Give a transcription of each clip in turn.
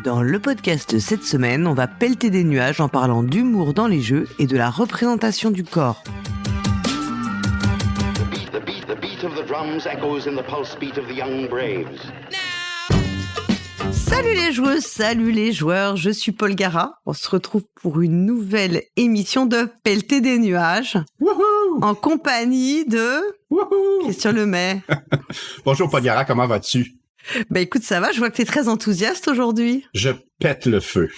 Dans le podcast cette semaine, on va pelleter des nuages en parlant d'humour dans les jeux et de la représentation du corps. Salut les joueuses, salut les joueurs, je suis Paul Gara. On se retrouve pour une nouvelle émission de Pelleter des nuages. Wouhou! En compagnie de... Wouhou! Christian Lemay. Bonjour Paul Gara, comment vas-tu? Bah écoute, ça va, je vois que t'es très enthousiaste aujourd'hui. Je pète le feu.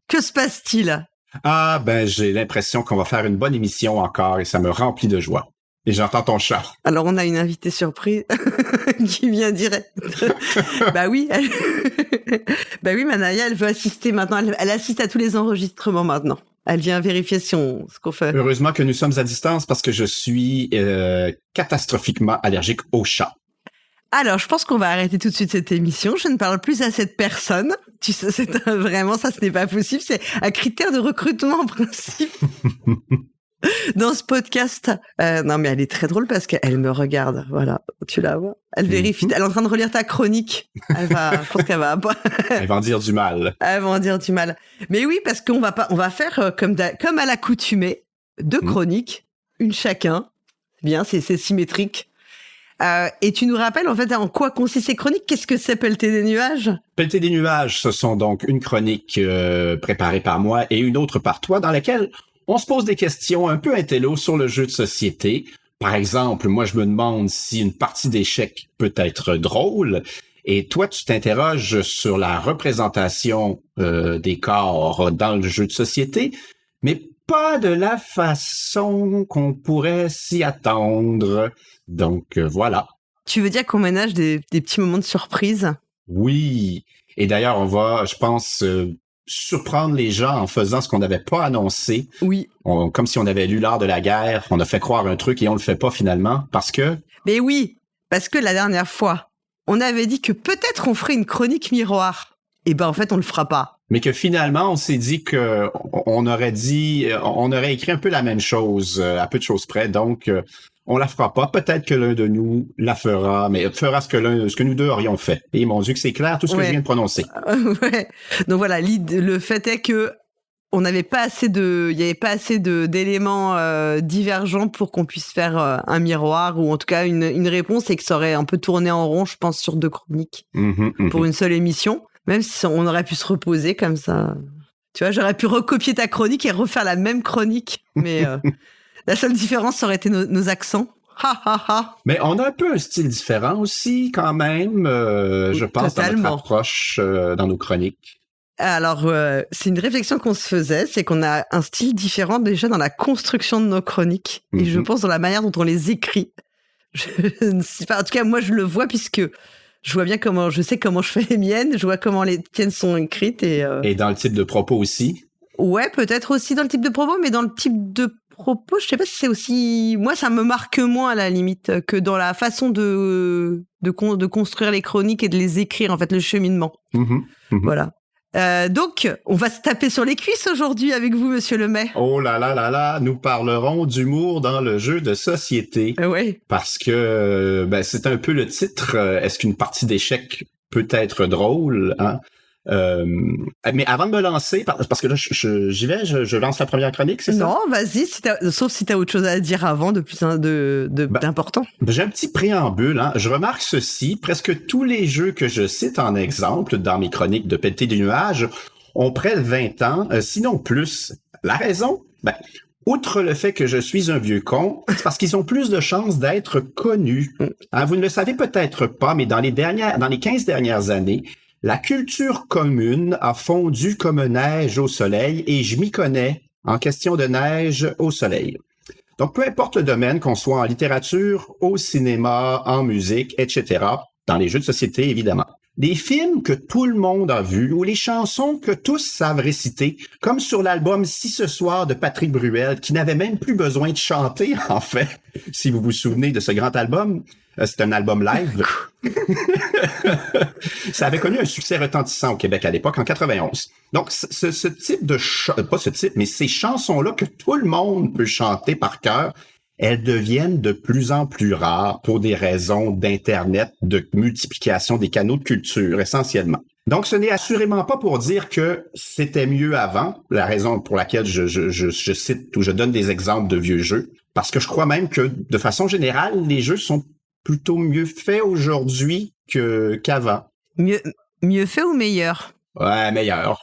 Que se passe-t-il? J'ai l'impression qu'on va faire une bonne émission encore et ça me remplit de joie. Et j'entends ton chat. Alors on a une invitée surprise qui vient direct. Bah oui, Manaya, elle veut assister maintenant, elle assiste à tous les enregistrements maintenant. Elle vient vérifier ce qu'on fait. Heureusement que nous sommes à distance parce que je suis catastrophiquement allergique aux chats. Alors, je pense qu'on va arrêter tout de suite cette émission. Je ne parle plus à cette personne. Tu sais, vraiment, ça, ce n'est pas possible. C'est un critère de recrutement, en principe. Dans ce podcast. Non, mais elle est très drôle parce qu'elle me regarde. Voilà. Tu la vois. Elle vérifie. Elle est en train de relire ta chronique. Je pense qu'elle va Elle va en dire du mal. Elle va en dire du mal. Mais oui, parce qu'on va faire comme à l'accoutumée, deux chroniques, une chacun. C'est bien, c'est symétrique. Et tu nous rappelles, en fait, en quoi consistent ces chroniques? Qu'est-ce que c'est Pelleter des nuages? Pelleter des nuages, ce sont donc une chronique préparée par moi et une autre par toi, dans laquelle on se pose des questions un peu intello sur le jeu de société. Par exemple, moi, je me demande si une partie d'échecs peut être drôle. Et toi, tu t'interroges sur la représentation des corps dans le jeu de société, mais pas de la façon qu'on pourrait s'y attendre. Donc, voilà. Tu veux dire qu'on ménage des petits moments de surprise? Oui. Et d'ailleurs, on va, je pense, surprendre les gens en faisant ce qu'on n'avait pas annoncé. Oui. Comme si on avait lu l'art de la guerre, on a fait croire un truc et on le fait pas finalement, parce que... Mais oui, parce que la dernière fois, on avait dit que peut-être on ferait une chronique miroir. Et ben en fait, on le fera pas. Mais que finalement, on s'est dit que on aurait écrit un peu la même chose, à peu de choses près, donc... on la fera pas. Peut-être que l'un de nous la fera, mais fera ce que nous deux aurions fait. Et mon Dieu, que c'est clair, tout ce que je viens de prononcer. Ouais. Donc voilà, le fait est que il n'y avait pas assez d'éléments divergents pour qu'on puisse faire un miroir ou en tout cas une réponse, et que ça aurait un peu tourné en rond, je pense, sur deux chroniques pour une seule émission. Même si on aurait pu se reposer comme ça. Tu vois, j'aurais pu recopier ta chronique et refaire la même chronique, mais la seule différence, ça aurait été nos accents. Ha, ha, ha. Mais on a un peu un style différent aussi, quand même, je pense, totalement. dans notre approche dans nos chroniques. Alors, c'est une réflexion qu'on se faisait, c'est qu'on a un style différent déjà dans la construction de nos chroniques, et je pense dans la manière dont on les écrit. Je ne sais pas, en tout cas, moi, je le vois puisque je vois bien je sais comment je fais les miennes, je vois comment les tiennes sont écrites. Et dans le type de propos aussi. Ouais, peut-être aussi dans le type de propos, mais dans le type de propos, je sais pas si c'est aussi... Moi, ça me marque moins, à la limite, que dans la façon de construire les chroniques et de les écrire, en fait, le cheminement. Voilà. Donc, on va se taper sur les cuisses aujourd'hui avec vous, Monsieur Lemay. Oh là là là là, nous parlerons d'humour dans le jeu de société. Oui. Parce que c'est un peu le titre. Est-ce qu'une partie d'échecs peut être drôle, hein? Mais avant de me lancer, parce que là, j'y vais, je lance la première chronique, c'est ça? Non, vas-y, sauf si t'as autre chose à dire avant de plus d'important. J'ai un petit préambule, hein. Je remarque ceci, presque tous les jeux que je cite en exemple dans mes chroniques de Pelleter des nuages ont près de 20 ans, sinon plus. La raison? Outre le fait que je suis un vieux con, c'est parce qu'ils ont plus de chances d'être connus. Hein, vous ne le savez peut-être pas, mais dans les 15 dernières années, la culture commune a fondu comme neige au soleil, et je m'y connais en question de neige au soleil. Donc, peu importe le domaine, qu'on soit en littérature, au cinéma, en musique, etc., dans les jeux de société, évidemment. Des films que tout le monde a vus ou les chansons que tous savent réciter, comme sur l'album Si ce soir de Patrick Bruel, qui n'avait même plus besoin de chanter, en fait, si vous vous souvenez de ce grand album. C'est un album live. Ça avait connu un succès retentissant au Québec à l'époque, en 91. Donc, ce type de... pas ce type, mais ces chansons-là que tout le monde peut chanter par cœur, elles deviennent de plus en plus rares pour des raisons d'Internet, de multiplication des canaux de culture, essentiellement. Donc, ce n'est assurément pas pour dire que c'était mieux avant, la raison pour laquelle je cite ou je donne des exemples de vieux jeux, parce que je crois même que, de façon générale, les jeux sont plutôt mieux faits aujourd'hui qu'avant. Mieux fait ou meilleur? Ouais, meilleur.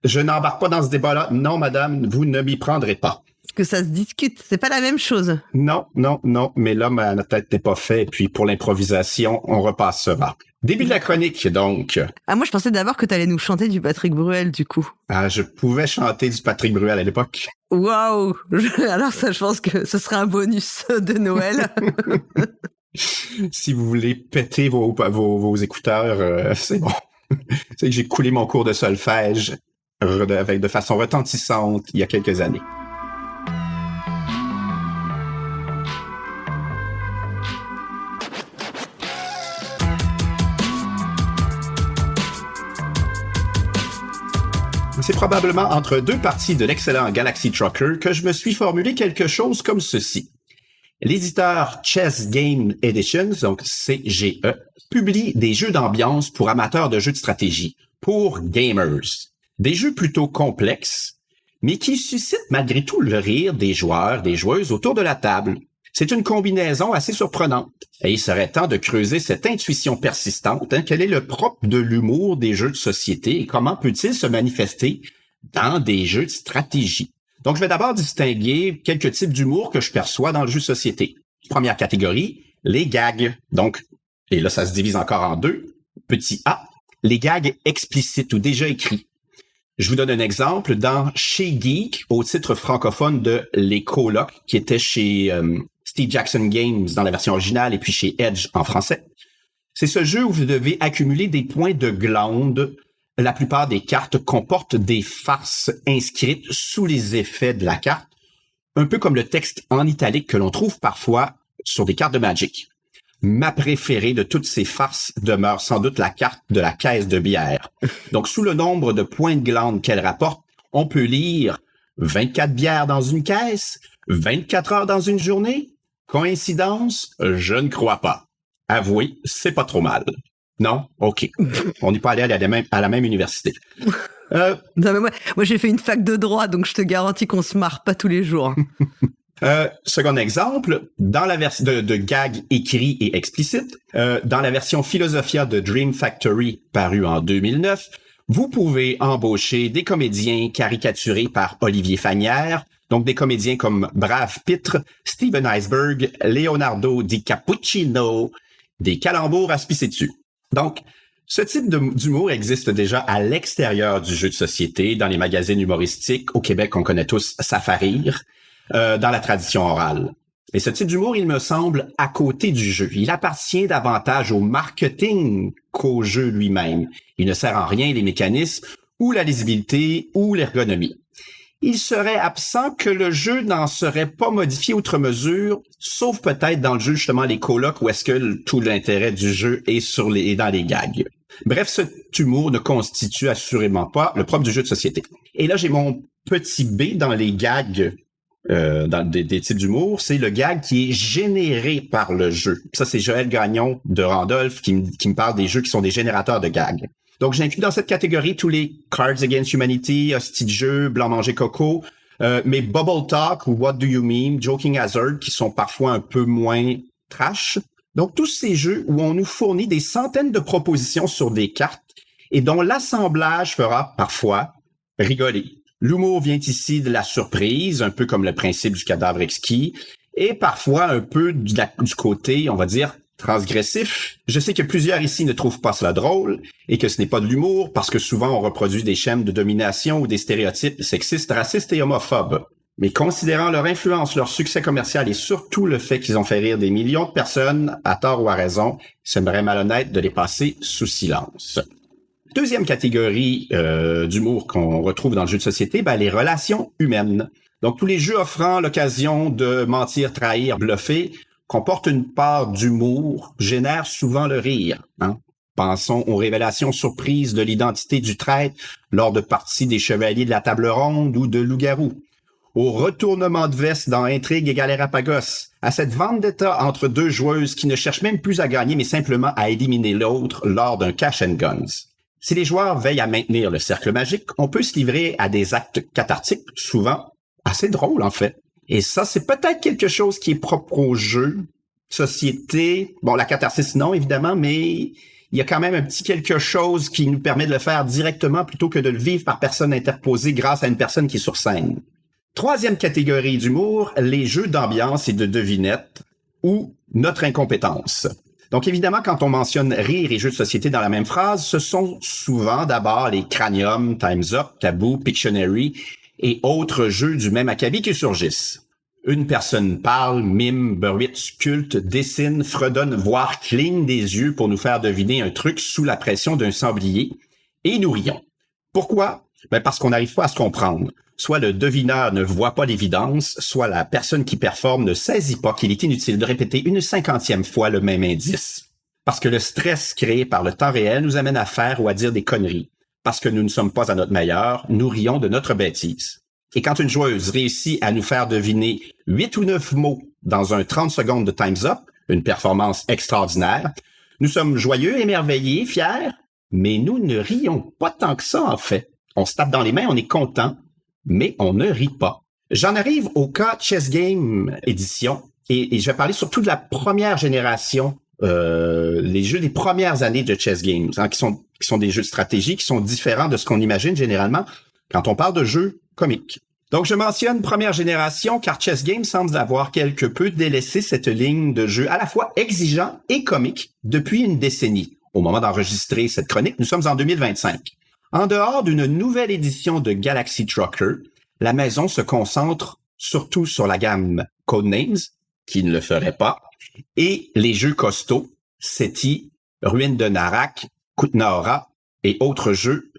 Je n'embarque pas dans ce débat-là. Non, madame, vous ne m'y prendrez pas. Parce que ça se discute, c'est pas la même chose. Non, mais là, ma tête n'est pas faite, puis pour l'improvisation, on repassera. Début de la chronique, donc. Ah, moi, je pensais d'abord que t'allais nous chanter du Patrick Bruel, du coup. Ah, je pouvais chanter du Patrick Bruel à l'époque. Waouh! Alors ça, je pense que ce sera un bonus de Noël. Si vous voulez péter vos écouteurs, c'est bon. C'est que j'ai coulé mon cours de solfège de façon retentissante il y a quelques années. C'est probablement entre deux parties de l'excellent Galaxy Trucker que je me suis formulé quelque chose comme ceci. L'éditeur Chess Game Editions, donc CGE, publie des jeux d'ambiance pour amateurs de jeux de stratégie, pour gamers. Des jeux plutôt complexes, mais qui suscitent malgré tout le rire des joueurs, des joueuses autour de la table. C'est une combinaison assez surprenante. Et il serait temps de creuser cette intuition persistante. Quel est le propre de l'humour des jeux de société et comment peut-il se manifester dans des jeux de stratégie? Donc, je vais d'abord distinguer quelques types d'humour que je perçois dans le jeu de société. Première catégorie, les gags. Donc, et là, ça se divise encore en deux. Petit A, les gags explicites ou déjà écrits. Je vous donne un exemple. Dans Chez Geek, au titre francophone de Les Colocs, qui était chez Steve Jackson Games dans la version originale et puis chez Edge en français. C'est ce jeu où vous devez accumuler des points de glande. La plupart des cartes comportent des farces inscrites sous les effets de la carte, un peu comme le texte en italique que l'on trouve parfois sur des cartes de Magic. Ma préférée de toutes ces farces demeure sans doute la carte de la caisse de bière. Donc, sous le nombre de points de glande qu'elle rapporte, on peut lire 24 bières dans une caisse, 24 heures dans une journée. Coïncidence? Je ne crois pas. Avouez, c'est pas trop mal. Non? OK. On n'est pas allé à la même université. Non, mais moi, j'ai fait une fac de droit, donc je te garantis qu'on se marre pas tous les jours. Second exemple, dans la version de gag écrit et explicite, dans la version Philosophia de Dream Factory parue en 2009, vous pouvez embaucher des comédiens caricaturés par Olivier Fagnières, donc des comédiens comme Brave Pitre, Steven Iceberg, Leonardo DiCappuccino, des calembours à se pisser dessus. Donc, ce type d'humour existe déjà à l'extérieur du jeu de société, dans les magazines humoristiques. Au Québec, on connaît tous Ça fait rire, dans la tradition orale. Et ce type d'humour, il me semble, à côté du jeu. Il appartient davantage au marketing qu'au jeu lui-même. Il ne sert en rien les mécanismes, ou la lisibilité, ou l'ergonomie. Il serait absent que le jeu n'en serait pas modifié outre mesure, sauf peut-être dans le jeu, justement, les colocs, où est-ce que tout l'intérêt du jeu est dans les gags. Bref, cet humour ne constitue assurément pas le propre du jeu de société. Et là, j'ai mon petit B dans les gags, dans des types d'humour, c'est le gag qui est généré par le jeu. Ça, c'est Joël Gagnon de Randolph qui me parle des jeux qui sont des générateurs de gags. Donc, j'inclus dans cette catégorie tous les Cards Against Humanity, Hostie de jeu, Blanc Manger Coco, mais Bubble Talk ou What Do You Mean, Joking Hazard, qui sont parfois un peu moins trash. Donc, tous ces jeux où on nous fournit des centaines de propositions sur des cartes et dont l'assemblage fera parfois rigoler. L'humour vient ici de la surprise, un peu comme le principe du cadavre exquis, et parfois un peu du côté, on va dire, transgressif. Je sais que plusieurs ici ne trouvent pas cela drôle et que ce n'est pas de l'humour parce que souvent on reproduit des schèmes de domination ou des stéréotypes sexistes, racistes et homophobes. Mais considérant leur influence, leur succès commercial et surtout le fait qu'ils ont fait rire des millions de personnes, à tort ou à raison, il semblerait malhonnête de les passer sous silence. Deuxième catégorie d'humour qu'on retrouve dans le jeu de société, les relations humaines. Donc tous les jeux offrant l'occasion de mentir, trahir, bluffer comportent une part d'humour, génèrent souvent le rire. Pensons aux révélations surprises de l'identité du traître lors de parties des Chevaliers de la Table Ronde ou de Loup-garou, au retournement de veste dans Intrigue et Galérapagos, à cette vendetta entre deux joueuses qui ne cherchent même plus à gagner, mais simplement à éliminer l'autre lors d'un cash and guns. Si les joueurs veillent à maintenir le cercle magique, on peut se livrer à des actes cathartiques, souvent assez drôles en fait. Et ça, c'est peut-être quelque chose qui est propre au jeu, société. Bon, la catharsis, non, évidemment, mais il y a quand même un petit quelque chose qui nous permet de le faire directement plutôt que de le vivre par personne interposée grâce à une personne qui est sur scène. Troisième catégorie d'humour, les jeux d'ambiance et de devinette ou notre incompétence. Donc évidemment, quand on mentionne rire et jeux de société dans la même phrase, ce sont souvent d'abord les Cranium, Time's Up, Taboo, Pictionary et autres jeux du même acabit qui surgissent. Une personne parle, mime, bruite, sculpte, dessine, fredonne, voire cligne des yeux pour nous faire deviner un truc sous la pression d'un sablier et nous rions. Pourquoi? Parce qu'on n'arrive pas à se comprendre. Soit le devineur ne voit pas l'évidence, soit la personne qui performe ne saisit pas qu'il est inutile de répéter une 50e fois le même indice. Parce que le stress créé par le temps réel nous amène à faire ou à dire des conneries. Parce que nous ne sommes pas à notre meilleur, nous rions de notre bêtise. Et quand une joueuse réussit à nous faire deviner 8 ou 9 mots dans un 30 secondes de Time's Up, une performance extraordinaire, nous sommes joyeux, émerveillés, fiers, mais nous ne rions pas tant que ça en fait. On se tape dans les mains, on est content, mais on ne rit pas. J'en arrive au cas Chess Game édition, et je vais parler surtout de la première génération, les jeux des premières années de Chess Games, hein, qui sont des jeux de stratégie, qui sont différents de ce qu'on imagine généralement quand on parle de jeux comiques. Donc je mentionne première génération car Chess Game semble avoir quelque peu délaissé cette ligne de jeu à la fois exigeant et comique depuis une décennie. Au moment d'enregistrer cette chronique, nous sommes en 2025. En dehors d'une nouvelle édition de Galaxy Trucker, la maison se concentre surtout sur la gamme Codenames, qui ne le ferait pas, et les jeux costauds, SETI, Ruines de Narak, Kutnaora et autres jeux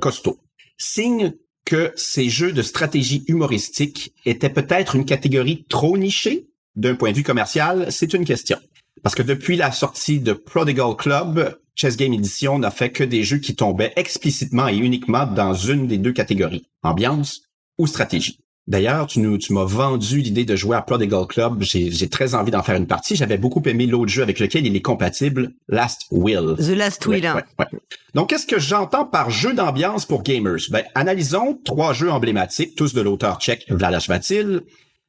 costauds. Signe que ces jeux de stratégie humoristique étaient peut-être une catégorie trop nichée d'un point de vue commercial, c'est une question. Parce que depuis la sortie de Prodigal Club, Chess Game Edition n'a fait que des jeux qui tombaient explicitement et uniquement dans une des deux catégories, ambiance ou stratégie. D'ailleurs, tu m'as vendu l'idée de jouer à Prodigal Club. J'ai très envie d'en faire une partie. J'avais beaucoup aimé l'autre jeu avec lequel il est compatible, Last Will. The Last Will. Ouais. Donc, qu'est-ce que j'entends par jeu d'ambiance pour gamers? Analysons 3 jeux emblématiques, tous de l'auteur tchèque Vladas Vatil,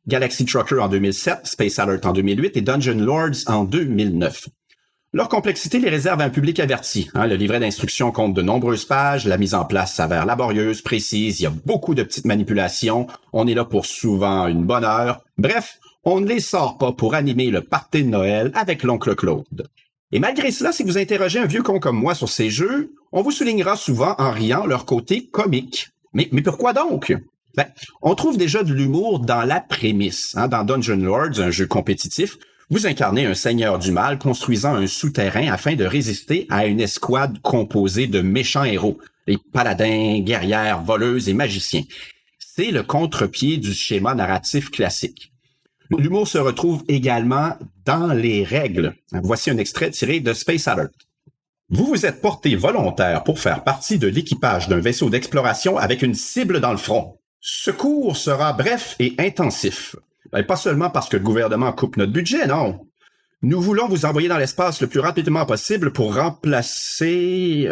Galaxy Trucker en 2007, Space Alert en 2008 et Dungeon Lords en 2009. Leur complexité les réserve à un public averti. Le livret d'instructions compte de nombreuses pages, la mise en place s'avère laborieuse, précise, il y a beaucoup de petites manipulations, on est là pour souvent une bonne heure. Bref, on ne les sort pas pour animer le party de Noël avec l'oncle Claude. Et malgré cela, si vous interrogez un vieux con comme moi sur ces jeux, on vous soulignera souvent en riant leur côté comique. Mais pourquoi donc? On trouve déjà de l'humour dans la prémisse. Dans Dungeon Lords, un jeu compétitif, vous incarnez un seigneur du mal construisant un souterrain afin de résister à une escouade composée de méchants héros, les paladins, guerrières, voleuses et magiciens. C'est le contre-pied du schéma narratif classique. L'humour se retrouve également dans les règles. Voici un extrait tiré de Space Alert. Vous vous êtes porté volontaire pour faire partie de l'équipage d'un vaisseau d'exploration avec une cible dans le front. Ce cours sera bref et intensif. Pas seulement parce que le gouvernement coupe notre budget, non. Nous voulons vous envoyer dans l'espace le plus rapidement possible pour remplacer...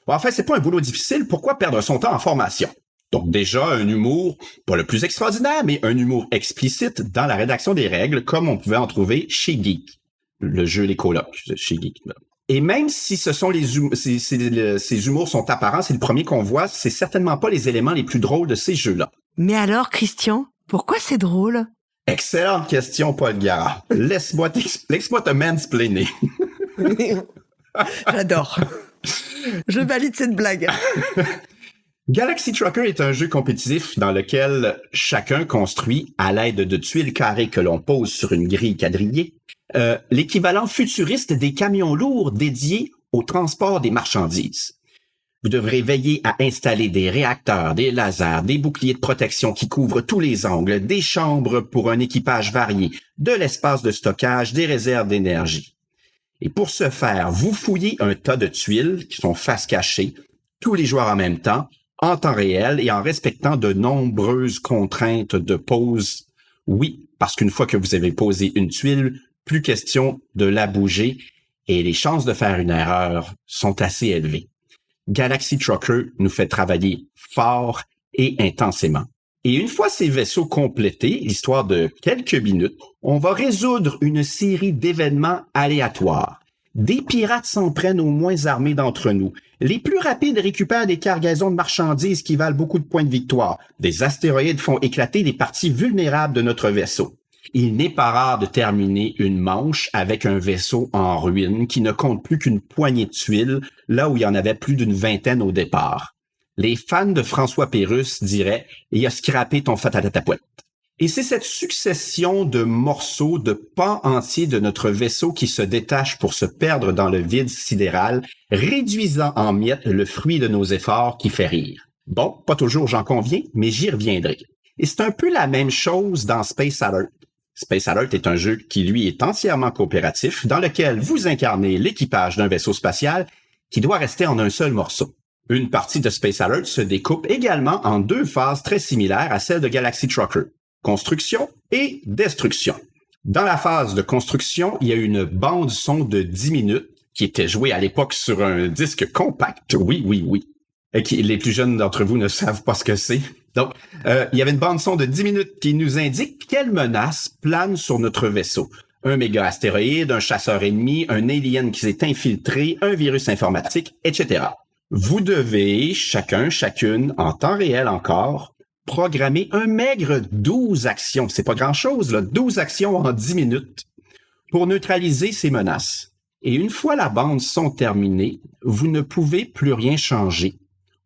Enfin, c'est pas un boulot difficile, pourquoi perdre son temps en formation? Donc déjà, un humour, pas le plus extraordinaire, mais un humour explicite dans la rédaction des règles, comme on pouvait en trouver chez Geek, le jeu Les Colocs, chez Geek. Et même si ces humours sont apparents, c'est le premier qu'on voit, c'est certainement pas les éléments les plus drôles de ces jeux-là. Mais alors, Christian, pourquoi c'est drôle? Excellente question, Paul Gara. Laisse-moi te mansplainer. J'adore. Je valide cette blague. Galaxy Trucker est un jeu compétitif dans lequel chacun construit, à l'aide de tuiles carrées que l'on pose sur une grille quadrillée, l'équivalent futuriste des camions lourds dédiés au transport des marchandises. Vous devrez veiller à installer des réacteurs, des lasers, des boucliers de protection qui couvrent tous les angles, des chambres pour un équipage varié, de l'espace de stockage, des réserves d'énergie. Et pour ce faire, vous fouillez un tas de tuiles qui sont face cachée, tous les joueurs en même temps, en temps réel et en respectant de nombreuses contraintes de pose. Oui, parce qu'une fois que vous avez posé une tuile, plus question de la bouger et les chances de faire une erreur sont assez élevées. Galaxy Trucker nous fait travailler fort et intensément. Et une fois ces vaisseaux complétés, l'histoire de quelques minutes, on va résoudre une série d'événements aléatoires. Des pirates s'en prennent aux moins armés d'entre nous. Les plus rapides récupèrent des cargaisons de marchandises qui valent beaucoup de points de victoire. Des astéroïdes font éclater les parties vulnérables de notre vaisseau. Il n'est pas rare de terminer une manche avec un vaisseau en ruine qui ne compte plus qu'une poignée de tuiles, là où il y en avait plus d'une vingtaine au départ. Les fans de François Pérusse diraient « Il a scrappé ton fatatatapouette ». Et c'est cette succession de morceaux, de pans entiers de notre vaisseau qui se détachent pour se perdre dans le vide sidéral, réduisant en miettes le fruit de nos efforts qui fait rire. Bon, pas toujours j'en conviens, mais j'y reviendrai. Et c'est un peu la même chose dans Space Alert. Space Alert est un jeu qui, lui, est entièrement coopératif, dans lequel vous incarnez l'équipage d'un vaisseau spatial qui doit rester en un seul morceau. Une partie de Space Alert se découpe également en deux phases très similaires à celle de Galaxy Trucker. Construction et destruction. Dans la phase de construction, il y a une bande-son de 10 minutes qui était jouée à l'époque sur un disque compact. Oui. Et les plus jeunes d'entre vous ne savent pas ce que c'est. Donc, il y avait une bande-son de 10 minutes qui nous indique quelles menaces planent sur notre vaisseau. Un méga astéroïde, un chasseur ennemi, un alien qui s'est infiltré, un virus informatique, etc. Vous devez, chacune, en temps réel encore, programmer un maigre 12 actions. C'est pas grand-chose, là. 12 actions en 10 minutes pour neutraliser ces menaces. Et une fois la bande-son terminée, vous ne pouvez plus rien changer.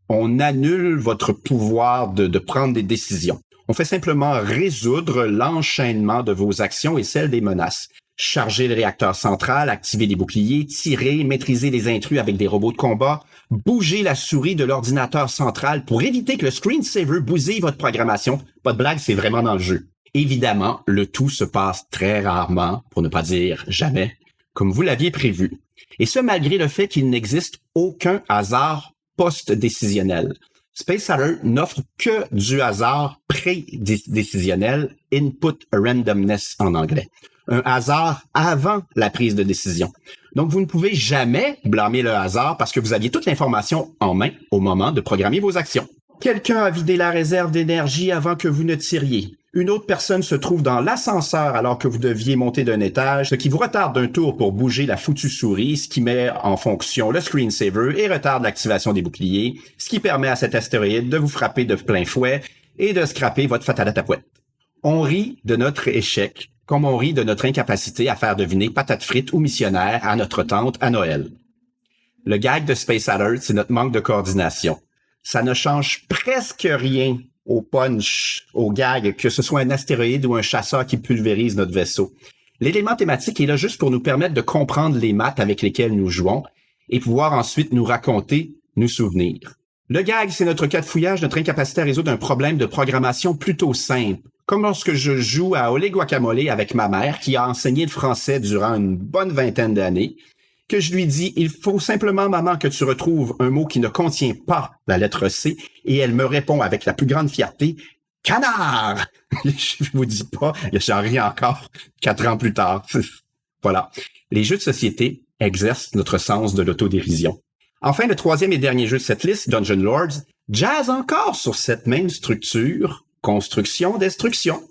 On annule votre pouvoir de prendre des décisions. On fait simplement résoudre l'enchaînement de vos actions et celles des menaces. Charger le réacteur central, activer les boucliers, tirer, maîtriser les intrus avec des robots de combat, bouger la souris de l'ordinateur central pour éviter que le screensaver bousille votre programmation. Pas de blague, c'est vraiment dans le jeu. Évidemment, le tout se passe très rarement, pour ne pas dire jamais, comme vous l'aviez prévu. Et ce, malgré le fait qu'il n'existe aucun hasard post-décisionnel. Space Alert n'offre que du hasard pré-décisionnel, input randomness en anglais. Un hasard avant la prise de décision. Donc, vous ne pouvez jamais blâmer le hasard parce que vous aviez toute l'information en main au moment de programmer vos actions. Quelqu'un a vidé la réserve d'énergie avant que vous ne tiriez. Une autre personne se trouve dans l'ascenseur alors que vous deviez monter d'un étage, ce qui vous retarde d'un tour pour bouger la foutue souris, ce qui met en fonction le screensaver et retarde l'activation des boucliers, ce qui permet à cet astéroïde de vous frapper de plein fouet et de scraper votre fatatatapouette. On rit de notre échec, comme on rit de notre incapacité à faire deviner patates frites ou missionnaire à notre tante à Noël. Le gag de Space Alert, c'est notre manque de coordination. Ça ne change presque rien au punch, au gag, que ce soit un astéroïde ou un chasseur qui pulvérise notre vaisseau. L'élément thématique est là juste pour nous permettre de comprendre les maths avec lesquelles nous jouons et pouvoir ensuite nous raconter, nous souvenir. Le gag, c'est notre cas de fouillage, notre incapacité à résoudre un problème de programmation plutôt simple. Comme lorsque je joue à Olé Guacamole avec ma mère, qui a enseigné le français durant une bonne vingtaine d'années, que je lui dis, il faut simplement, maman, que tu retrouves un mot qui ne contient pas la lettre C, et elle me répond avec la plus grande fierté, canard! Je vous dis pas, j'en ris encore 4 ans plus tard. Voilà. Les jeux de société exercent notre sens de l'autodérision. Enfin, le troisième et dernier jeu de cette liste, Dungeon Lords, jazz encore sur cette même structure, construction-destruction.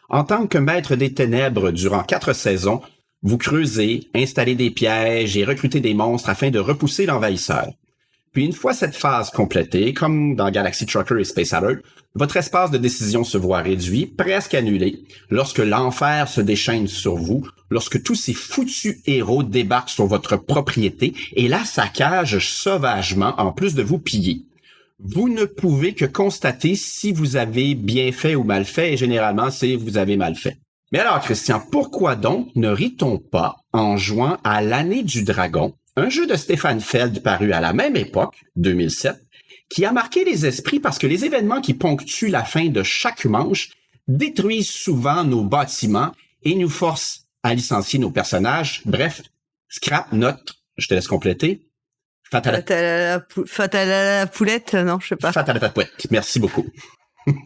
En tant que maître des ténèbres durant 4 saisons, vous creusez, installez des pièges et recrutez des monstres afin de repousser l'envahisseur. Puis une fois cette phase complétée, comme dans Galaxy Trucker et Space Alert, votre espace de décision se voit réduit, presque annulé, lorsque l'enfer se déchaîne sur vous, lorsque tous ces foutus héros débarquent sur votre propriété et la saccagent sauvagement en plus de vous piller. Vous ne pouvez que constater si vous avez bien fait ou mal fait, et généralement, c'est vous avez mal fait. Mais alors, Christian, pourquoi donc ne rit-on pas en jouant à l'Année du Dragon, un jeu de Stéphane Feld paru à la même époque, 2007, qui a marqué les esprits parce que les événements qui ponctuent la fin de chaque manche détruisent souvent nos bâtiments et nous forcent à licencier nos personnages. Bref, scrap, note, je te laisse compléter, Fatal à la poulette, non, je sais pas. Fatal à la poulette. Merci beaucoup.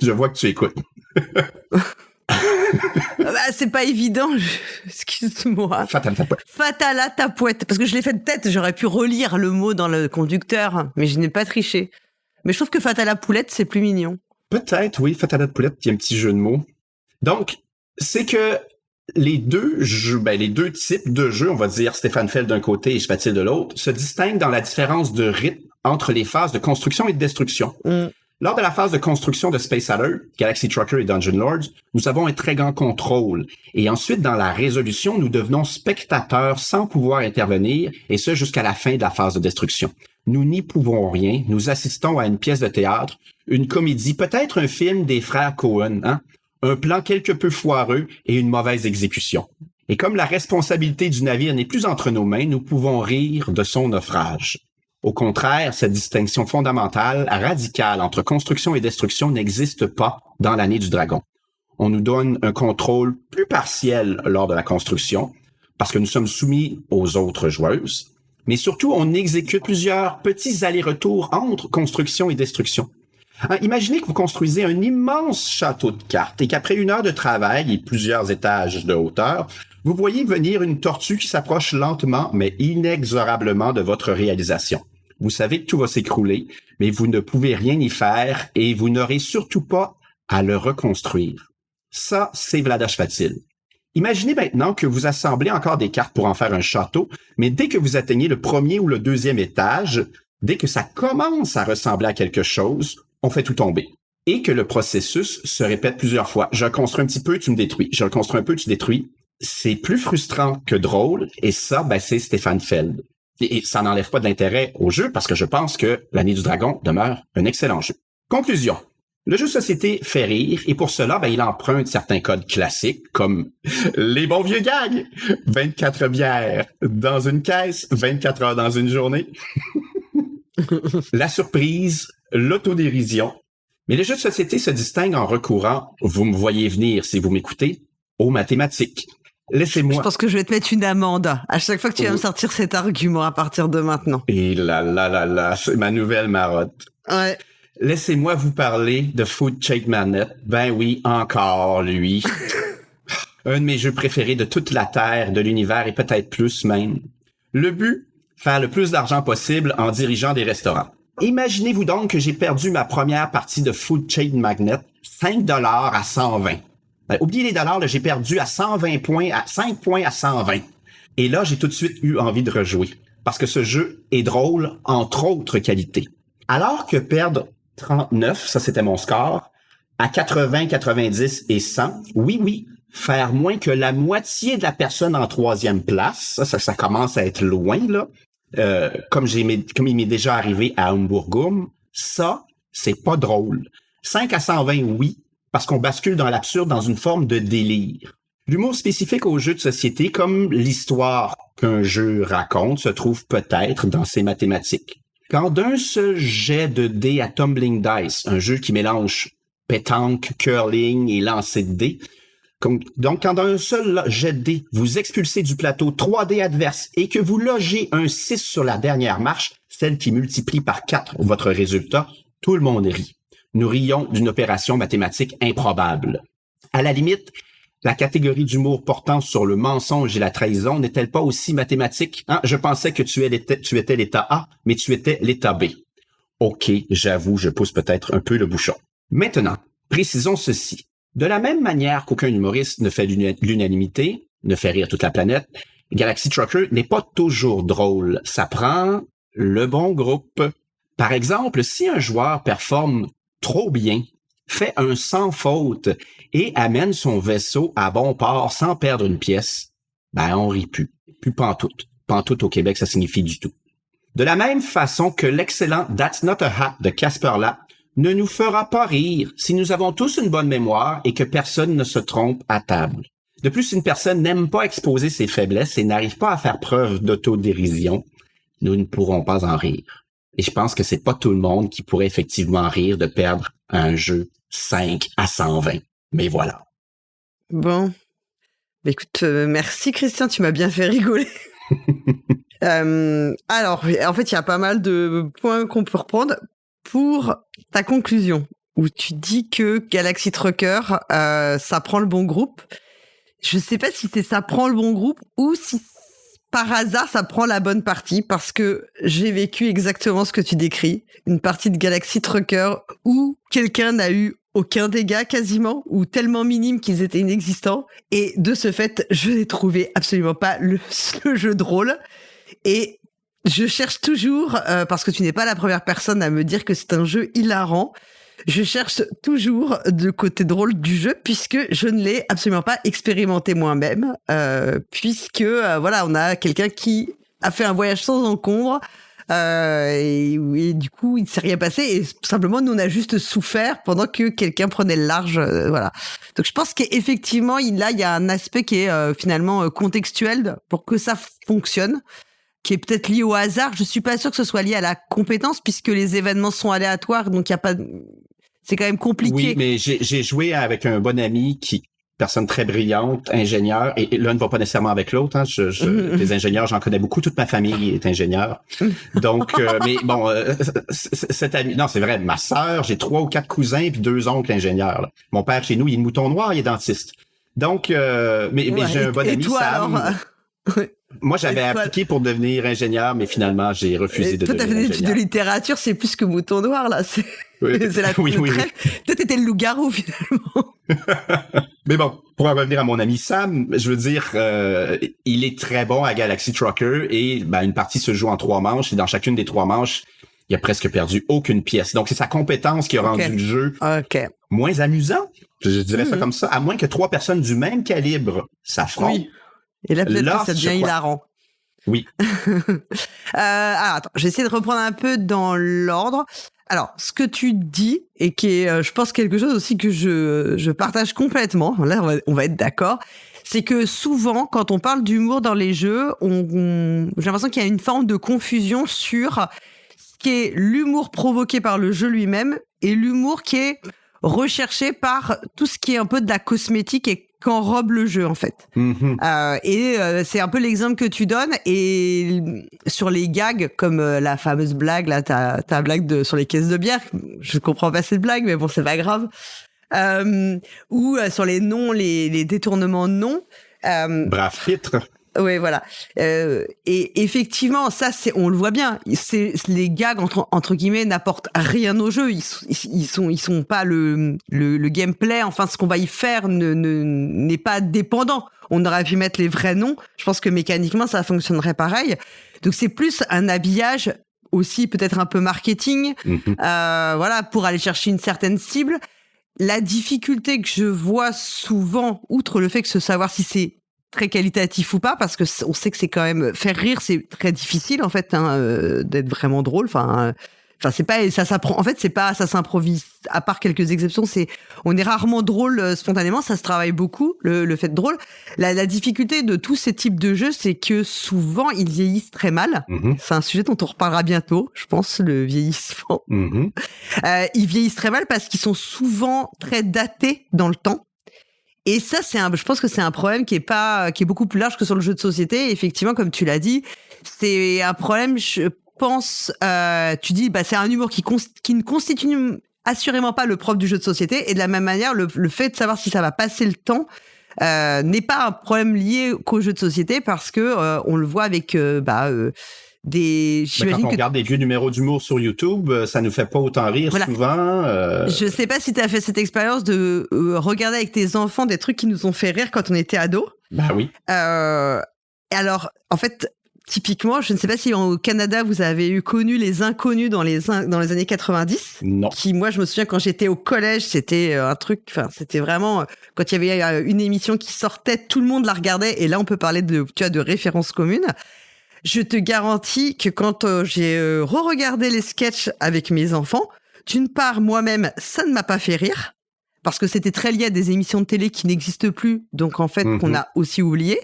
Je vois que tu écoutes. C'est pas évident, excuse-moi. Fatal à la poulette. Fatal à ta poulette. Parce que je l'ai fait de tête, j'aurais pu relire le mot dans le conducteur, mais je n'ai pas triché. Mais je trouve que Fatal à la poulette, c'est plus mignon. Peut-être, oui, Fatal à la poulette, il y a un petit jeu de mots. Donc, c'est que les deux types de jeux, on va dire Stéphane Feld d'un côté et Spatil de l'autre, se distinguent dans la différence de rythme entre les phases de construction et de destruction. Lors de la phase de construction de Space Alert, Galaxy Trucker et Dungeon Lords, nous avons un très grand contrôle. Et ensuite, dans la résolution, nous devenons spectateurs sans pouvoir intervenir, et ce jusqu'à la fin de la phase de destruction. Nous n'y pouvons rien, nous assistons à une pièce de théâtre, une comédie, peut-être un film des frères Coen, un plan quelque peu foireux et une mauvaise exécution. Et comme la responsabilité du navire n'est plus entre nos mains, nous pouvons rire de son naufrage. Au contraire, cette distinction fondamentale, radicale entre construction et destruction n'existe pas dans l'année du dragon. On nous donne un contrôle plus partiel lors de la construction, parce que nous sommes soumis aux autres joueuses, mais surtout on exécute plusieurs petits allers-retours entre construction et destruction. Imaginez que vous construisez un immense château de cartes et qu'après 1 heure de travail et plusieurs étages de hauteur, vous voyez venir une tortue qui s'approche lentement mais inexorablement de votre réalisation. Vous savez que tout va s'écrouler, mais vous ne pouvez rien y faire et vous n'aurez surtout pas à le reconstruire. Ça, c'est Vlaada Chvátil. Imaginez maintenant que vous assemblez encore des cartes pour en faire un château, mais dès que vous atteignez le 1er ou le 2e étage, dès que ça commence à ressembler à quelque chose, on fait tout tomber. Et que le processus se répète plusieurs fois. Je reconstruis un petit peu, tu me détruis. Je reconstruis un peu, tu détruis. C'est plus frustrant que drôle, et ça, c'est Stéphane Feld. Et ça n'enlève pas de l'intérêt au jeu, parce que je pense que l'Année du Dragon demeure un excellent jeu. Conclusion. Le jeu de société fait rire, et pour cela, il emprunte certains codes classiques, comme les bons vieux gags. 24 bières dans une caisse, 24 heures dans une journée. La surprise, l'autodérision. Mais le jeu de société se distingue en recourant, vous me voyez venir si vous m'écoutez, aux mathématiques. Laissez-moi... Je pense que je vais te mettre une amende à chaque fois que tu vas me sortir cet argument à partir de maintenant. Et là, c'est ma nouvelle marotte. Ouais. Laissez-moi vous parler de Food Chain Magnet. Ben oui, encore lui. Un de mes jeux préférés de toute la Terre, de l'univers et peut-être plus même. Le but, faire le plus d'argent possible en dirigeant des restaurants. Imaginez-vous donc que j'ai perdu ma première partie de Food Chain Magnet, 5$ à 120. Oubliez les dollars, là, j'ai perdu à 120 points, à 5 points à 120. Et là, j'ai tout de suite eu envie de rejouer. Parce que ce jeu est drôle, entre autres qualités. Alors que perdre 39, ça c'était mon score, à 80, 90 et 100, oui, faire moins que la moitié de la personne en 3e place, ça commence à être loin, là. Comme il m'est déjà arrivé à Hamburgum, ça, c'est pas drôle. 5 à 120, oui, parce qu'on bascule dans l'absurde dans une forme de délire. L'humour spécifique aux jeux de société, comme l'histoire qu'un jeu raconte, se trouve peut-être dans ses mathématiques. Quand d'un seul jet de dés à Tumbling Dice, un jeu qui mélange pétanque, curling et lancer de dés, donc quand d'un seul jet de dés, vous expulsez du plateau 3 dés adverses et que vous logez un 6 sur la dernière marche, celle qui multiplie par 4 votre résultat, tout le monde rit. Nous rions d'une opération mathématique improbable. À la limite, la catégorie d'humour portant sur le mensonge et la trahison n'est-elle pas aussi mathématique? Je pensais que tu étais l'état A, mais tu étais l'état B. OK, j'avoue, je pousse peut-être un peu le bouchon. Maintenant, précisons ceci. De la même manière qu'aucun humoriste ne fait l'unanimité, ne fait rire toute la planète, Galaxy Trucker n'est pas toujours drôle. Ça prend le bon groupe. Par exemple, si un joueur performe trop bien, fait un sans faute et amène son vaisseau à bon port sans perdre une pièce, on rit plus. Plus pantoute. Pantoute au Québec, ça signifie du tout. De la même façon que l'excellent That's Not a Hat de Casper Lapp ne nous fera pas rire si nous avons tous une bonne mémoire et que personne ne se trompe à table. De plus, si une personne n'aime pas exposer ses faiblesses et n'arrive pas à faire preuve d'autodérision, nous ne pourrons pas en rire. Et je pense que c'est pas tout le monde qui pourrait effectivement rire de perdre un jeu 5 à 120. Mais voilà. Bon. Écoute, merci Christian, tu m'as bien fait rigoler. Alors, en fait, il y a pas mal de points qu'on peut reprendre pour ta conclusion, où tu dis que Galaxy Trucker, ça prend le bon groupe. Je sais pas si c'est ça prend le bon groupe ou si par hasard ça prend la bonne partie, parce que j'ai vécu exactement ce que tu décris. Une partie de Galaxy Trucker où quelqu'un n'a eu aucun dégât quasiment, ou tellement minime qu'ils étaient inexistants. Et de ce fait, je n'ai trouvé absolument pas le jeu drôle. Et je cherche toujours, parce que tu n'es pas la première personne à me dire que c'est un jeu hilarant, je cherche toujours le côté drôle du jeu, puisque je ne l'ai absolument pas expérimenté moi-même, puisque voilà, on a quelqu'un qui a fait un voyage sans encombre, et du coup il ne s'est rien passé, et simplement nous on a juste souffert pendant que quelqu'un prenait le large, voilà. Donc je pense qu'effectivement il y a un aspect qui est finalement contextuel pour que ça fonctionne, qui est peut-être lié au hasard. Je suis pas sûre que ce soit lié à la compétence, puisque les événements sont aléatoires, donc il y a pas. C'est quand même compliqué. Oui, mais j'ai joué avec un bon ami personne très brillante, ingénieur, et l'un ne va pas nécessairement avec l'autre. Hein. Les ingénieurs, j'en connais beaucoup. Toute ma famille est ingénieure. Donc, mais bon, cet ami, non, c'est vrai. Ma sœur, j'ai 3 ou 4 cousins puis 2 oncles ingénieurs. Là. Mon père chez nous, il est mouton noir, il est dentiste. Donc, mais j'ai un bon ami, toi, Sam. Alors, Moi, j'avais appliqué pour devenir ingénieur, mais finalement, j'ai refusé de devenir ingénieur. Toi, t'as fait des études de littérature, c'est plus que mouton noir, là. C'est la oui. Toi, t'étais le loup-garou, finalement. Mais bon, pour en revenir à mon ami Sam, je veux dire, il est très bon à Galaxy Trucker, et une partie se joue en 3 manches, et dans chacune des 3 manches, il a presque perdu aucune pièce. Donc, c'est sa compétence qui a rendu le jeu moins amusant. Je dirais ça comme ça, à moins que 3 personnes du même calibre s'affrontent. Oui. Et là, peut-être que ça devient hilarant. Oui. Alors, attends, j'essaie de reprendre un peu dans l'ordre. Alors, ce que tu dis, et qui est, je pense, quelque chose aussi que je partage complètement, là, on va être d'accord, c'est que souvent, quand on parle d'humour dans les jeux, j'ai l'impression qu'il y a une forme de confusion sur ce qui est l'humour provoqué par le jeu lui-même et l'humour qui est recherché par tout ce qui est un peu de la cosmétique et qu'enrobe le jeu, en fait. C'est un peu l'exemple que tu donnes, et sur les gags, comme la fameuse blague, là, ta blague sur les caisses de bière, je comprends pas cette blague, mais bon, c'est pas grave. Ou sur les noms, les détournements de noms. Brave titre. Oui, voilà. Et effectivement, ça, on le voit bien. Les gags entre guillemets n'apportent rien au jeu. Ils sont pas le gameplay. Enfin, ce qu'on va y faire n'est pas dépendant. On aurait pu mettre les vrais noms. Je pense que mécaniquement, ça fonctionnerait pareil. Donc, c'est plus un habillage aussi, peut-être un peu marketing. Voilà, pour aller chercher une certaine cible. La difficulté que je vois souvent, outre le fait que savoir si c'est très qualitatif ou pas, parce que on sait que c'est quand même faire rire, c'est très difficile en fait, d'être vraiment drôle. Enfin, c'est pas, ça s'apprend. En fait, c'est pas, ça s'improvise. À part quelques exceptions, on est rarement drôle spontanément. Ça se travaille beaucoup, le fait de drôle. La difficulté de tous ces types de jeux, c'est que souvent ils vieillissent très mal. C'est un sujet dont on reparlera bientôt, je pense, le vieillissement. Ils vieillissent très mal parce qu'ils sont souvent très datés dans le temps. Et ça, je pense que c'est un problème qui est beaucoup plus large que sur le jeu de société. Et effectivement, comme tu l'as dit, c'est un problème, je pense, tu dis, c'est un humour qui ne constitue assurément pas le propre du jeu de société. Et de la même manière, le fait de savoir si ça va passer le temps, n'est pas un problème lié qu'au jeu de société, parce que, on le voit avec, quand on regarde des vieux numéros d'humour sur YouTube, ça nous fait pas autant rire souvent. Je sais pas si tu as fait cette expérience de regarder avec tes enfants des trucs qui nous ont fait rire quand on était ados. Oui. Alors, en fait, typiquement, je ne sais pas si au Canada vous avez connu les Inconnus dans les années 90. Non. Qui, moi, je me souviens quand j'étais au collège, c'était un truc. Enfin, c'était vraiment quand il y avait une émission qui sortait, tout le monde la regardait. Et là, on peut parler de références communes. Je te garantis que quand j'ai re-regardé les sketchs avec mes enfants, d'une part, moi-même, ça ne m'a pas fait rire, parce que c'était très lié à des émissions de télé qui n'existent plus, donc en fait, qu'on a aussi oublié,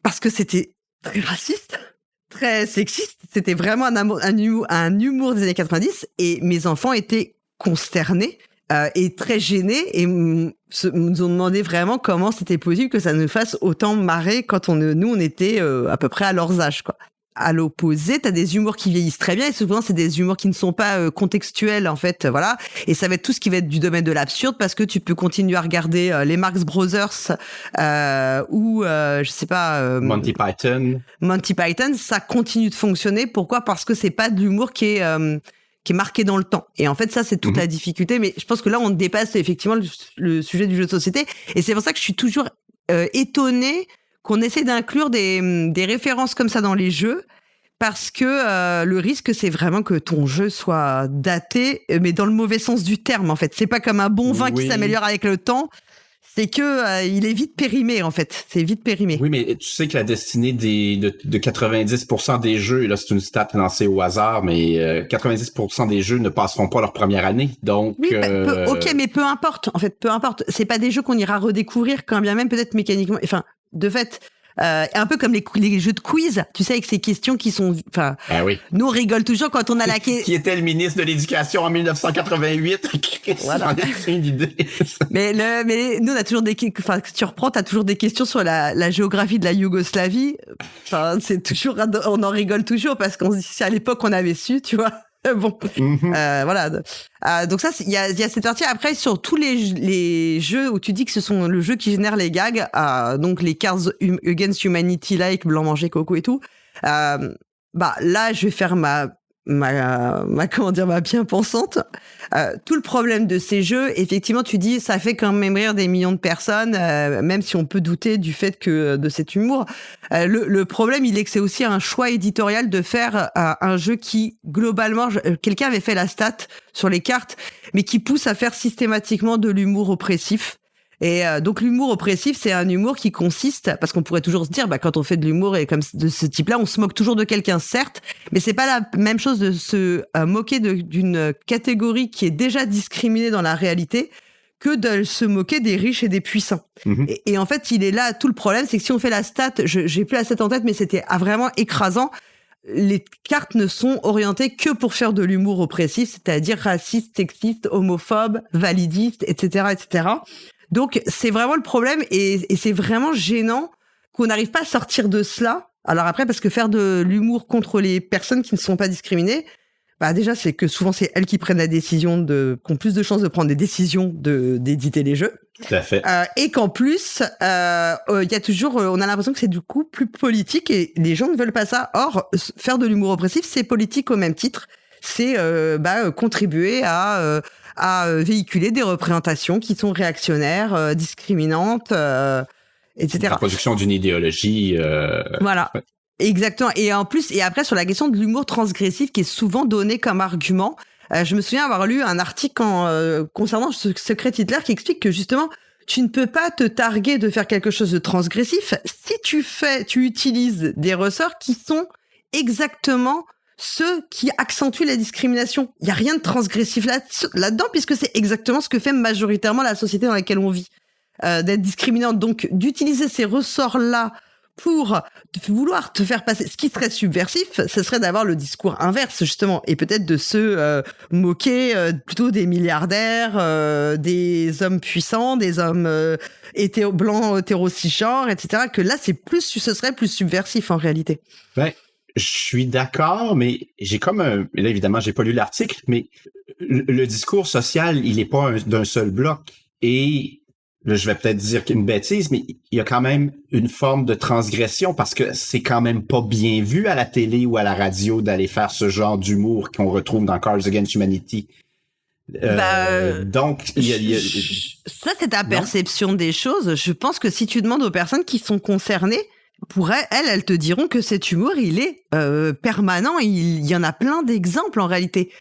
parce que c'était très raciste, très sexiste, c'était vraiment un humour des années 90, et mes enfants étaient consternés et très gênés, et nous ont demandé vraiment comment c'était possible que ça nous fasse autant marrer quand on était à peu près à leurs âges, quoi. à l'opposé, t'as des humours qui vieillissent très bien et souvent c'est des humours qui ne sont pas contextuels en fait, voilà. Et ça va être tout ce qui va être du domaine de l'absurde parce que tu peux continuer à regarder les Marx Brothers ou je sais pas Monty Python. Monty Python, ça continue de fonctionner. Pourquoi ? Parce que c'est pas de l'humour qui est marqué dans le temps. Et en fait, ça, c'est toute la difficulté. Mais je pense que là, on dépasse effectivement le sujet du jeu de société. Et c'est pour ça que je suis toujours étonnée qu'on essaie d'inclure des références comme ça dans les jeux. Parce que le risque, c'est vraiment que ton jeu soit daté, mais dans le mauvais sens du terme, en fait. C'est pas comme un bon vin qui s'améliore avec le temps. C'est que il est vite périmé, en fait. C'est vite périmé. Oui, mais tu sais que la destinée de 90% des jeux, et là, c'est une stat lancée au hasard, mais 90% des jeux ne passeront pas leur première année. Donc, oui, ok, mais peu importe. En fait, peu importe. C'est pas des jeux qu'on ira redécouvrir, quand bien même peut-être mécaniquement. Enfin, de fait, un peu comme les jeux de quiz, tu sais, avec ces questions qui sont, enfin, oui. Nous on rigole toujours quand on a la question. Qui était le ministre de l'Éducation en 1988 Voilà, c'est une idée. mais nous on a toujours enfin, si tu reprends, t'as toujours des questions sur la géographie de la Yougoslavie. Enfin, c'est toujours, on en rigole toujours parce qu'on se dit si à l'époque on avait su, tu vois. Bon, voilà. Donc ça, il y a cette partie. Après, sur tous les jeux où tu dis que ce sont le jeu qui génère les gags, donc les Cards Against Humanity, like Blanc Manger Coco et tout. Là, je vais faire ma bien pensante. Tout le problème de ces jeux, effectivement, tu dis, ça fait quand même rire des millions de personnes, même si on peut douter du fait que de cet humour. Le problème, il est que c'est aussi un choix éditorial de faire un jeu qui, globalement, quelqu'un avait fait la stat sur les cartes, mais qui pousse à faire systématiquement de l'humour oppressif. Et donc l'humour oppressif, c'est un humour qui consiste, parce qu'on pourrait toujours se dire, quand on fait de l'humour et comme de ce type-là, on se moque toujours de quelqu'un, certes, mais c'est pas la même chose de se moquer d'une catégorie qui est déjà discriminée dans la réalité que de se moquer des riches et des puissants. Et en fait, il est là tout le problème, c'est que si on fait la stat, j'ai plus la stat en tête, mais c'était vraiment écrasant. Les cartes ne sont orientées que pour faire de l'humour oppressif, c'est-à-dire raciste, sexiste, homophobe, validiste, etc., etc. Donc, c'est vraiment le problème et c'est vraiment gênant qu'on n'arrive pas à sortir de cela. Alors après, parce que faire de l'humour contre les personnes qui ne sont pas discriminées, déjà, c'est que souvent, c'est elles qui prennent la décision qui ont plus de chances de prendre des décisions d'éditer les jeux. Tout à fait. Et qu'en plus, y a toujours, on a l'impression que c'est du coup plus politique et les gens ne veulent pas ça. Or, faire de l'humour oppressif, c'est politique au même titre. C'est contribuer à véhiculer des représentations qui sont réactionnaires, discriminantes, etc. La production d'une idéologie. Voilà. Exactement. Et en plus, et après, sur la question de l'humour transgressif qui est souvent donné comme argument, je me souviens avoir lu un article concernant ce Secret Hitler qui explique que justement, tu ne peux pas te targuer de faire quelque chose de transgressif si tu utilises des ressorts qui sont exactement ceux qui accentuent la discrimination. Il y a rien de transgressif là-dedans puisque c'est exactement ce que fait majoritairement la société dans laquelle on vit, d'être discriminante. Donc, d'utiliser ces ressorts-là pour vouloir te faire passer, ce qui serait subversif, ce serait d'avoir le discours inverse, justement, et peut-être de se moquer plutôt des milliardaires, des hommes puissants, des hommes blancs, hétéro-cisgenres, etc., que là, ce serait plus subversif, en réalité. Ouais, je suis d'accord, mais j'ai là, évidemment, j'ai pas lu l'article, mais le discours social, il est pas d'un seul bloc, et là, je vais peut-être dire une bêtise, mais il y a quand même une forme de transgression parce que c'est quand même pas bien vu à la télé ou à la radio d'aller faire ce genre d'humour qu'on retrouve dans Cards Against Humanity. Donc, ça, c'est ta perception des choses. Je pense que si tu demandes aux personnes qui sont concernées, pour elles te diront que cet humour, il est permanent. Il y en a plein d'exemples en réalité.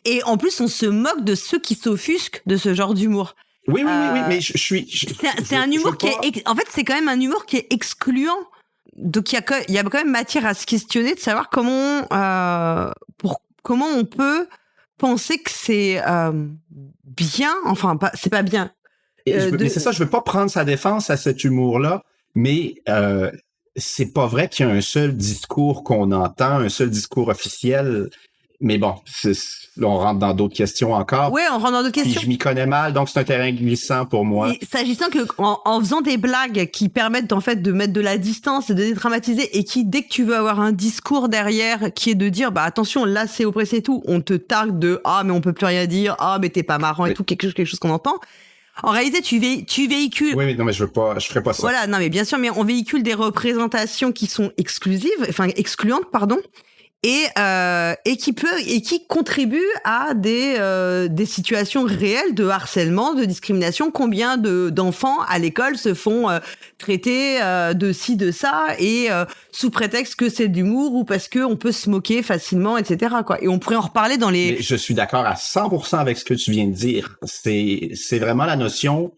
Et en plus, on se moque de ceux qui s'offusquent de ce genre d'humour. Oui, mais je suis... C'est un humour qui est... En fait, c'est quand même un humour qui est excluant. Donc, il y a quand même matière à se questionner de savoir comment on peut penser que c'est bien. Enfin, c'est pas bien. Mais c'est ça, je veux pas prendre sa défense à cet humour-là, mais c'est pas vrai qu'il y a un seul discours qu'on entend, un seul discours officiel. Mais bon, là, on rentre dans d'autres questions encore. Ouais, on rentre dans d'autres questions. Puis je m'y connais mal, donc c'est un terrain glissant pour moi. Et s'agissant que en faisant des blagues qui permettent en fait de mettre de la distance et de dédramatiser, et qui, dès que tu veux avoir un discours derrière qui est de dire bah attention, là c'est oppressé et tout, on te targue de mais on peut plus rien dire, mais t'es pas marrant et tout, quelque chose qu'on entend. En réalité, tu véhicules. Oui, mais non, mais je ferai pas ça. Voilà, non, mais bien sûr, mais on véhicule des représentations qui sont excluantes, pardon. Et qui contribuent à des situations réelles de harcèlement, de discrimination. Combien d'enfants à l'école se font traiter de ci, de ça, et sous prétexte que c'est de l'humour ou parce que on peut se moquer facilement, etc. quoi. Et on pourrait en reparler dans les. Mais je suis d'accord à 100% avec ce que tu viens de dire. C'est vraiment la notion.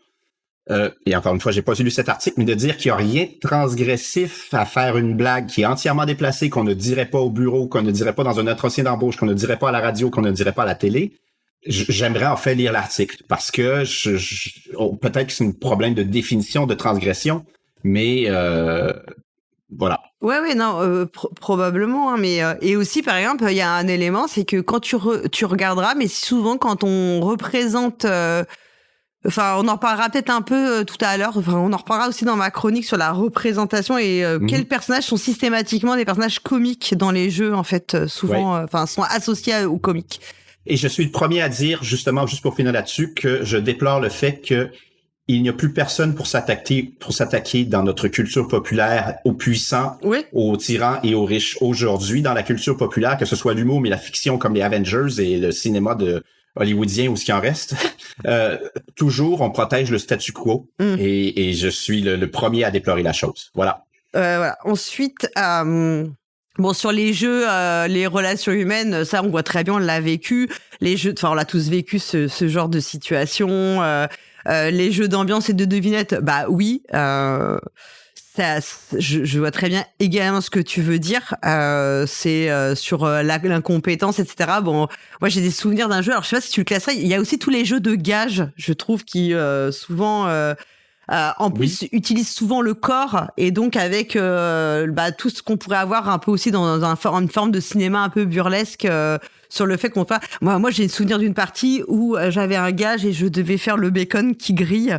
Et encore une fois, j'ai pas lu cet article, mais de dire qu'il y a rien de transgressif à faire une blague qui est entièrement déplacée, qu'on ne dirait pas au bureau, qu'on ne dirait pas dans un entretien d'embauche, qu'on ne dirait pas à la radio, qu'on ne dirait pas à la télé. J'aimerais en fait lire l'article parce que peut-être que c'est un problème de définition de transgression, mais voilà. Ouais, non, probablement, hein, mais et aussi par exemple, il y a un élément, c'est que quand tu regarderas, mais souvent quand on représente Enfin, on en reparlera peut-être un peu tout à l'heure. Enfin, on en reparlera aussi dans ma chronique sur la représentation et quels personnages sont systématiquement des personnages comiques dans les jeux, en fait, souvent, sont associés aux comiques. Et je suis le premier à dire, justement, juste pour finir là-dessus, que je déplore le fait que il n'y a plus personne pour s'attaquer dans notre culture populaire aux puissants, aux tyrans et aux riches. Aujourd'hui, dans la culture populaire, que ce soit l'humour, mais la fiction comme les Avengers et le cinéma de hollywoodien ou ce qui en reste, toujours on protège le statu quo et je suis le premier à déplorer la chose. Voilà. Voilà. Ensuite, sur les jeux, les relations humaines, ça on voit très bien, on l'a vécu. Les jeux, on l'a tous vécu ce genre de situation. Les jeux d'ambiance et de devinette, bah oui. Je vois très bien également ce que tu veux dire. C'est sur l'incompétence, etc. Bon, moi j'ai des souvenirs d'un jeu. Alors je sais pas si tu le classerais. Il y a aussi tous les jeux de gages, je trouve, qui souvent, en plus, utilisent souvent le corps et donc avec tout ce qu'on pourrait avoir un peu aussi dans une forme de cinéma un peu burlesque. Sur le fait qu'on fait. Moi, j'ai le souvenir d'une partie où j'avais un gage et je devais faire le bacon qui grille.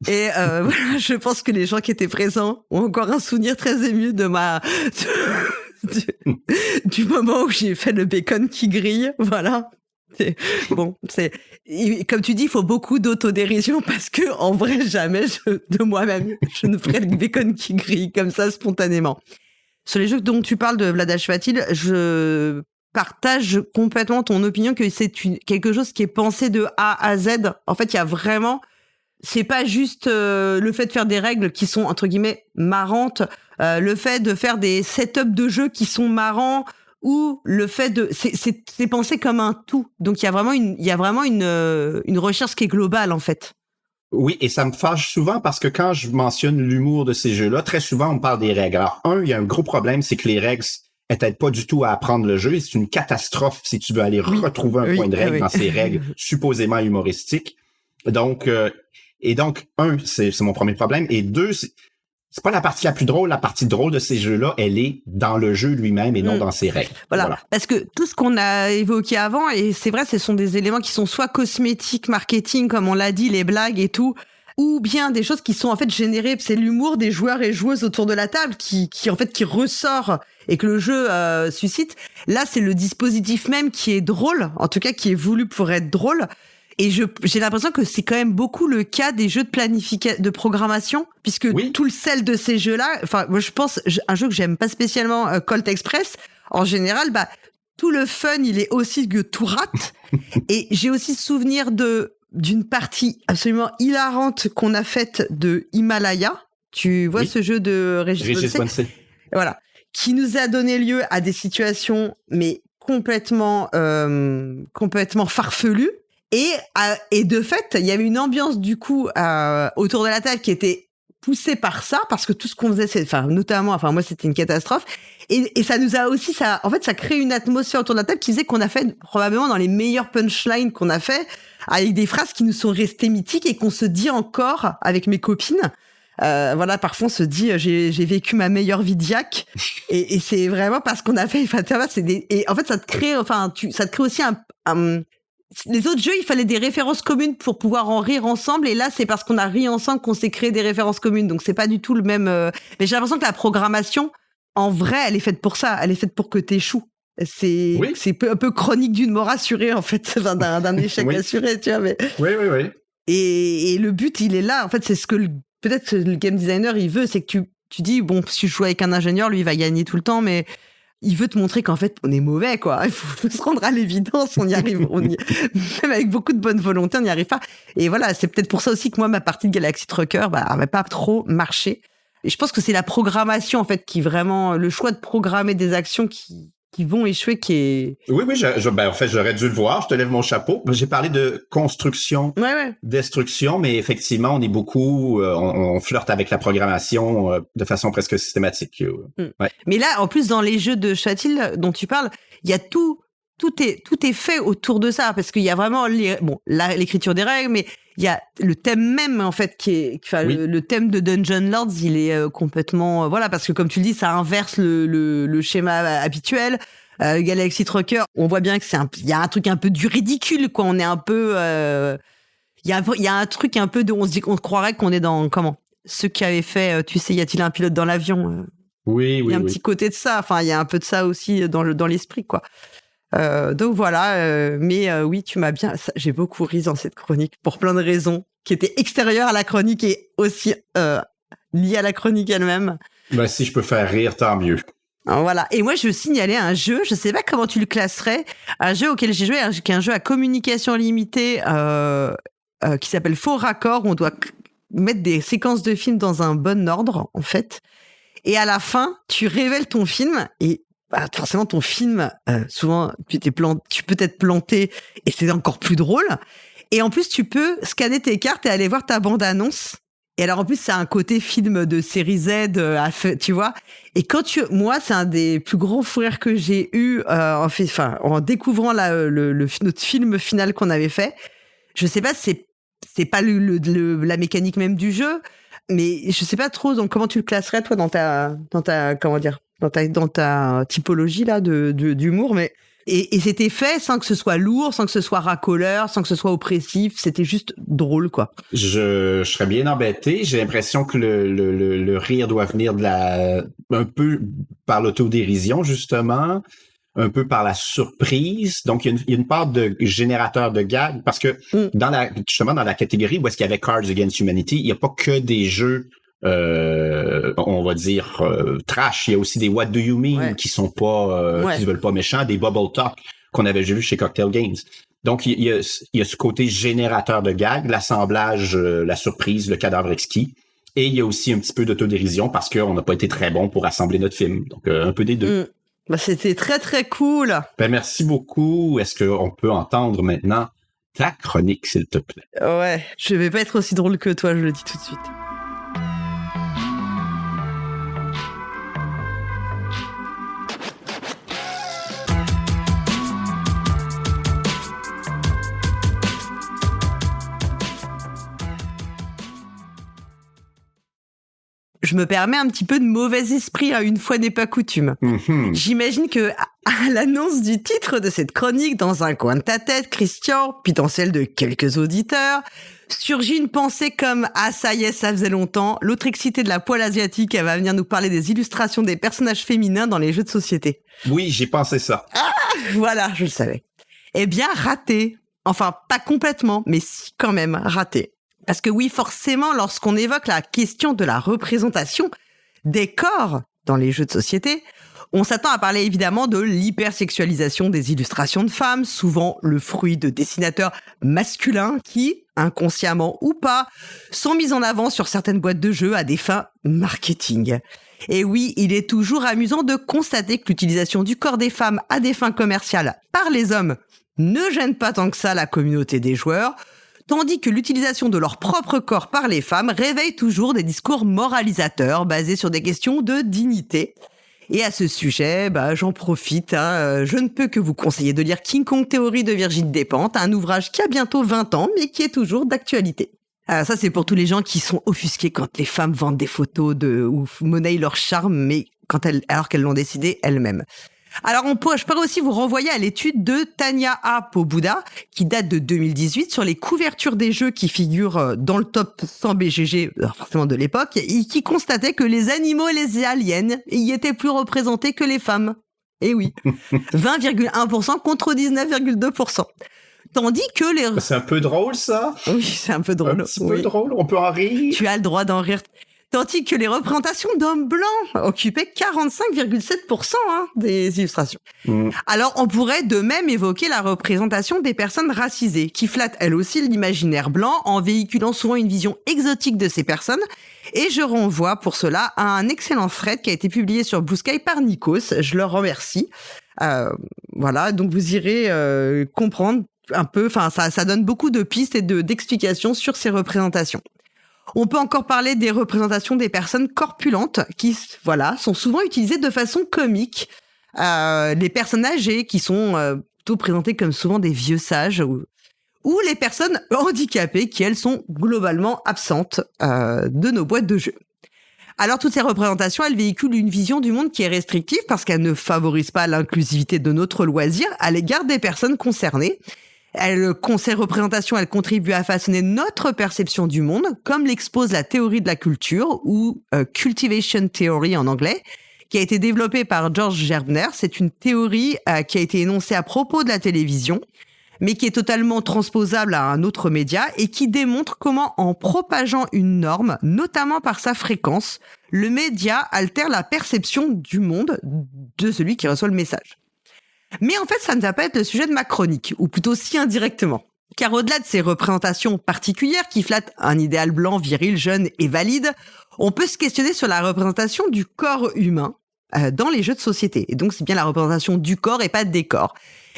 Et voilà, je pense que les gens qui étaient présents ont encore un souvenir très ému de du moment où j'ai fait le bacon qui grille. Voilà. Comme tu dis, il faut beaucoup d'autodérision parce que en vrai, jamais de moi-même, je ne ferai le bacon qui grille comme ça spontanément. Sur les jeux dont tu parles de Vlad Chvátil, je partage complètement ton opinion que c'est quelque chose qui est pensé de A à Z. En fait, il y a vraiment, c'est pas juste le fait de faire des règles qui sont entre guillemets marrantes, le fait de faire des setups de jeux qui sont marrants, ou le fait de, c'est pensé comme un tout. Donc il y a vraiment une recherche qui est globale en fait. Oui, et ça me fâche souvent parce que quand je mentionne l'humour de ces jeux-là, très souvent on me parle des règles. Alors il y a un gros problème, c'est que les règles n'aident pas du tout à apprendre le jeu et c'est une catastrophe si tu veux aller retrouver un point de règle dans ces règles supposément humoristiques. Donc, c'est mon premier problème. Et deux, c'est pas la partie la plus drôle. La partie drôle de ces jeux-là, elle est dans le jeu lui-même et non dans ses règles. Voilà. Parce que tout ce qu'on a évoqué avant, et c'est vrai, ce sont des éléments qui sont soit cosmétiques, marketing, comme on l'a dit, les blagues et tout, ou bien des choses qui sont en fait générées, c'est l'humour des joueurs et joueuses autour de la table qui ressort et que le jeu suscite. Là, c'est le dispositif même qui est drôle, en tout cas qui est voulu pour être drôle. Et j'ai l'impression que c'est quand même beaucoup le cas des jeux de programmation, puisque tout le sel de ces jeux-là, enfin, moi je pense, un jeu que j'aime pas spécialement, Colt Express, en général, tout le fun, il est aussi que tout rate. Et j'ai aussi souvenir d'une partie absolument hilarante qu'on a faite de Himalaya. Tu vois ce jeu de Régis Bonnecey. Voilà. Qui nous a donné lieu à des situations, mais complètement farfelues. Et de fait, il y avait une ambiance du coup autour de la table qui était poussée par ça, parce que tout ce qu'on faisait, moi c'était une catastrophe. Et ça nous a aussi, ça crée une atmosphère autour de la table qui faisait qu'on a fait probablement dans les meilleures punchlines qu'on a fait, avec des phrases qui nous sont restées mythiques et qu'on se dit encore avec mes copines. Voilà, parfois on se dit j'ai vécu ma meilleure vie d'IAC et c'est vraiment parce qu'on a fait. Enfin, tu vois, et en fait ça te crée aussi les autres jeux, il fallait des références communes pour pouvoir en rire ensemble, et là c'est parce qu'on a ri ensemble qu'on s'est créé des références communes. Donc c'est pas du tout le même. Mais j'ai l'impression que la programmation, en vrai, elle est faite pour ça. Elle est faite pour que t'échoues. C'est un peu chronique d'une mort assurée en fait, enfin, d'un échec assuré, tu vois. Mais... Oui. Et le but, il est là. En fait, c'est ce que peut-être le game designer, il veut, c'est que tu dis, bon, si je joue avec un ingénieur, lui, il va gagner tout le temps, mais il veut te montrer qu'en fait, on est mauvais, quoi. Il faut se rendre à l'évidence, on y arrive. Même avec beaucoup de bonne volonté, on n'y arrive pas. Et voilà, c'est peut-être pour ça aussi que moi, ma partie de Galaxy Trucker, n'avait pas trop marché. Et je pense que c'est la programmation, en fait, qui vraiment, le choix de programmer des actions qui vont échouer, qui est... Oui, en fait, j'aurais dû le voir. Je te lève mon chapeau. J'ai parlé de construction, destruction, mais effectivement, on est beaucoup, on flirte avec la programmation de façon presque systématique. Ouais. Mais là, en plus, dans les jeux de Chatil dont tu parles, il y a tout est fait autour de ça, parce qu'il y a vraiment l'écriture des règles, mais il y a le thème même, en fait, le thème de Dungeon Lords, il est complètement, voilà, parce que comme tu le dis, ça inverse le schéma habituel. Galaxy Trucker, on voit bien que il y a un truc un peu du ridicule, quoi. On est un peu, il y a un truc un peu on se dit qu'on croirait qu'on est dans, ceux qui avaient fait, tu sais, y a-t-il un pilote dans l'avion? Oui. Il y a un petit côté de ça. Enfin, il y a un peu de ça aussi dans l'esprit, quoi. Donc voilà, mais oui, tu m'as bien. J'ai beaucoup ri dans cette chronique pour plein de raisons qui étaient extérieures à la chronique et aussi liées à la chronique elle-même. Si je peux faire rire, tant mieux. Alors, voilà. Et moi, je signalais un jeu. Je sais pas comment tu le classerais. Un jeu auquel j'ai joué, qui est un jeu à communication limitée qui s'appelle Faux Raccord. Où on doit mettre des séquences de films dans un bon ordre, en fait. Et à la fin, tu révèles ton film et forcément, ton film, souvent, tu peux t'être planté et c'est encore plus drôle. Et en plus, tu peux scanner tes cartes et aller voir ta bande-annonce. Et alors, en plus, c'est un côté film de série Z, tu vois. Et moi, c'est un des plus gros fous rires que j'ai eu, en découvrant notre film final qu'on avait fait. Je sais pas, c'est pas la mécanique même du jeu, mais je sais pas trop, donc comment tu le classerais, toi, dans ta, comment dire, dans ta typologie là d'humour, mais et c'était fait sans que ce soit lourd, sans que ce soit racoleur, sans que ce soit oppressif, c'était juste drôle, quoi. Je serais bien embêté. J'ai l'impression que le rire doit venir un peu par l'autodérision, justement, un peu par la surprise. Donc il y a une part de générateur de gags, parce que justement dans la catégorie où est-ce qu'il y avait Cards Against Humanity, il n'y a pas que des jeux on va dire trash. Il y a aussi des What Do You Mean qui sont pas qui se veulent pas méchants, des Bubble Talk qu'on avait vu chez Cocktail Games. Donc il y a ce côté générateur de gags, l'assemblage, la surprise, le cadavre exquis, et il y a aussi un petit peu d'autodérision parce qu'on n'a pas été très bon pour assembler notre film. Donc un peu des deux. C'était très très cool. Merci beaucoup. Est-ce qu'on peut entendre maintenant ta chronique, s'il te plaît? Ouais, je vais pas être aussi drôle que toi, je le dis tout de suite. Je me permets un petit peu de mauvais esprit, une fois n'est pas coutume. J'imagine que à l'annonce du titre de cette chronique, dans un coin de ta tête, Christian, puis dans celle de quelques auditeurs, surgit une pensée comme « Ah, ça y est, ça faisait longtemps, l'autre excitée de la poêle asiatique, elle va venir nous parler des illustrations des personnages féminins dans les jeux de société. » Oui, j'ai pensé ça. Ah, voilà, je le savais. Eh bien, raté. Enfin, pas complètement, mais si quand même, raté. Parce que oui, forcément, lorsqu'on évoque la question de la représentation des corps dans les jeux de société, on s'attend à parler évidemment de l'hypersexualisation des illustrations de femmes, souvent le fruit de dessinateurs masculins qui, inconsciemment ou pas, sont mis en avant sur certaines boîtes de jeux à des fins marketing. Et oui, il est toujours amusant de constater que l'utilisation du corps des femmes à des fins commerciales par les hommes ne gêne pas tant que ça la communauté des joueurs, tandis que l'utilisation de leur propre corps par les femmes réveille toujours des discours moralisateurs basés sur des questions de dignité. Et à ce sujet, j'en profite, je ne peux que vous conseiller de lire King Kong Theory de Virginie Despentes, un ouvrage qui a bientôt 20 ans, mais qui est toujours d'actualité. Ça, c'est pour tous les gens qui sont offusqués quand les femmes vendent des photos ou monnaient leur charme, mais alors qu'elles l'ont décidé elles-mêmes. Alors, je pourrais aussi vous renvoyer à l'étude de Tanya A. Pobuda, qui date de 2018, sur les couvertures des jeux qui figurent dans le top 100 BGG, forcément de l'époque, et qui constatait que les animaux et les aliens y étaient plus représentés que les femmes. Eh oui, 20,1% contre 19,2%. Tandis que les... C'est un peu drôle, ça. Oui, c'est un peu drôle. Un petit peu drôle, on peut en rire. Tu as le droit d'en rire. Tandis que les représentations d'hommes blancs occupaient 45,7% des illustrations. Alors, on pourrait de même évoquer la représentation des personnes racisées, qui flattent elles aussi l'imaginaire blanc en véhiculant souvent une vision exotique de ces personnes. Et je renvoie pour cela à un excellent thread qui a été publié sur Blue Sky par Nikos. Je leur remercie. Voilà, donc vous irez comprendre un peu, enfin ça donne beaucoup de pistes et d'explications sur ces représentations. On peut encore parler des représentations des personnes corpulentes qui, sont souvent utilisées de façon comique. Les personnes âgées qui sont plutôt présentées comme souvent des vieux sages ou les personnes handicapées qui, elles, sont globalement absentes de nos boîtes de jeux. Alors, toutes ces représentations, elles véhiculent une vision du monde qui est restrictive parce qu'elles ne favorisent pas l'inclusivité de notre loisir à l'égard des personnes concernées. Ces représentations, elles contribuent à façonner notre perception du monde, comme l'expose la théorie de la culture, ou Cultivation Theory en anglais, qui a été développée par George Gerbner. C'est une théorie qui a été énoncée à propos de la télévision, mais qui est totalement transposable à un autre média et qui démontre comment, en propageant une norme, notamment par sa fréquence, le média altère la perception du monde de celui qui reçoit le message. Mais en fait, ça ne va pas être le sujet de ma chronique, ou plutôt si indirectement. Car au-delà de ces représentations particulières qui flattent un idéal blanc, viril, jeune et valide, on peut se questionner sur la représentation du corps humain dans les jeux de société. Et donc, c'est bien la représentation du corps et pas des corps.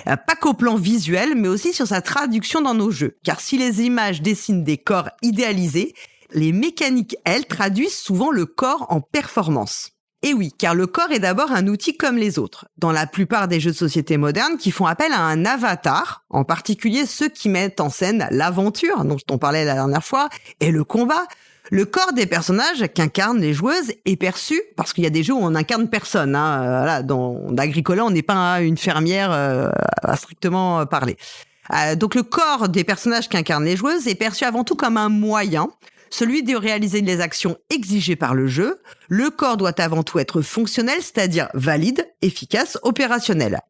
Pas qu'au plan visuel, mais aussi sur sa traduction dans nos jeux. Car si les images dessinent des corps idéalisés, les mécaniques, elles, traduisent souvent le corps en performance. Et oui, car le corps est d'abord un outil comme les autres. Dans la plupart des jeux de société modernes qui font appel à un avatar, en particulier ceux qui mettent en scène l'aventure, dont on parlait la dernière fois, et le combat, le corps des personnages qu'incarnent les joueuses est perçu, parce qu'il y a des jeux où on n'incarne personne. Voilà, dans Agricola, on n'est pas une fermière à strictement parler. Donc le corps des personnages qu'incarnent les joueuses est perçu avant tout comme un moyen, celui de réaliser les actions exigées par le jeu. Le corps doit avant tout être fonctionnel, c'est-à-dire valide, efficace, opérationnel.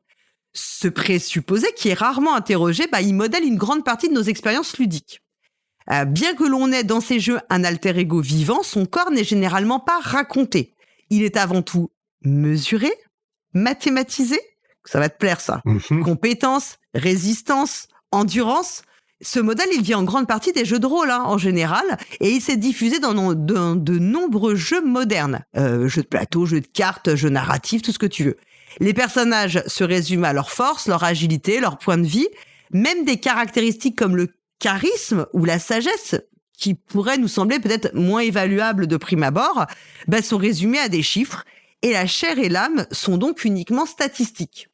Ce présupposé, qui est rarement interrogé, il modèle une grande partie de nos expériences ludiques. Bien que l'on ait dans ces jeux un alter ego vivant, son corps n'est généralement pas raconté. Il est avant tout mesuré, mathématisé, ça va te plaire ça, compétence, résistance, endurance. Ce modèle, il vient en grande partie des jeux de rôle, en général, et il s'est diffusé dans de nombreux jeux modernes. Jeux de plateau, jeux de cartes, jeux narratifs, tout ce que tu veux. Les personnages se résument à leur force, leur agilité, leur point de vie, même des caractéristiques comme le charisme ou la sagesse, qui pourraient nous sembler peut-être moins évaluables de prime abord, sont résumés à des chiffres, et la chair et l'âme sont donc uniquement statistiques.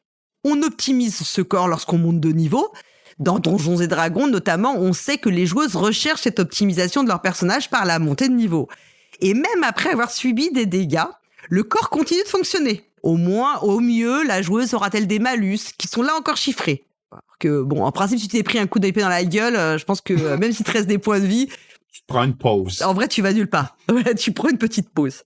On optimise ce corps lorsqu'on monte de niveau. Dans Donjons et Dragons, notamment, on sait que les joueuses recherchent cette optimisation de leur personnage par la montée de niveau. Et même après avoir subi des dégâts, le corps continue de fonctionner. Au mieux, la joueuse aura-t-elle des malus qui sont là encore chiffrés. Alors que, en principe, si tu t'es pris un coup d'épée dans la gueule, je pense que même s'il te reste des points de vie... Tu prends une pause. En vrai, tu vas nulle part. Tu prends une petite pause.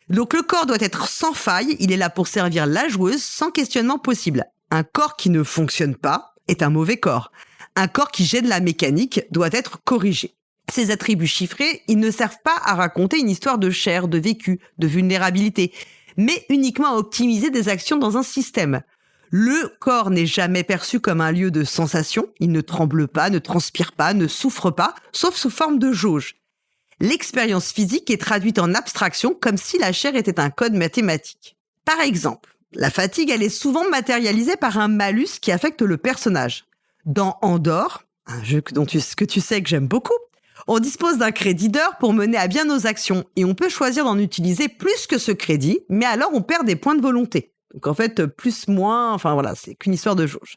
Donc le corps doit être sans faille, il est là pour servir la joueuse sans questionnement possible. Un corps qui ne fonctionne pas est un mauvais corps. Un corps qui gêne la mécanique doit être corrigé. Ces attributs chiffrés, ils ne servent pas à raconter une histoire de chair, de vécu, de vulnérabilité, mais uniquement à optimiser des actions dans un système. Le corps n'est jamais perçu comme un lieu de sensation, il ne tremble pas, ne transpire pas, ne souffre pas, sauf sous forme de jauge. L'expérience physique est traduite en abstraction comme si la chair était un code mathématique. Par exemple, la fatigue, elle est souvent matérialisée par un malus qui affecte le personnage. Dans Andor, un jeu que tu sais que j'aime beaucoup, on dispose d'un crédit d'heure pour mener à bien nos actions et on peut choisir d'en utiliser plus que ce crédit, mais alors on perd des points de volonté. Donc en fait, plus, moins, c'est qu'une histoire de jauge.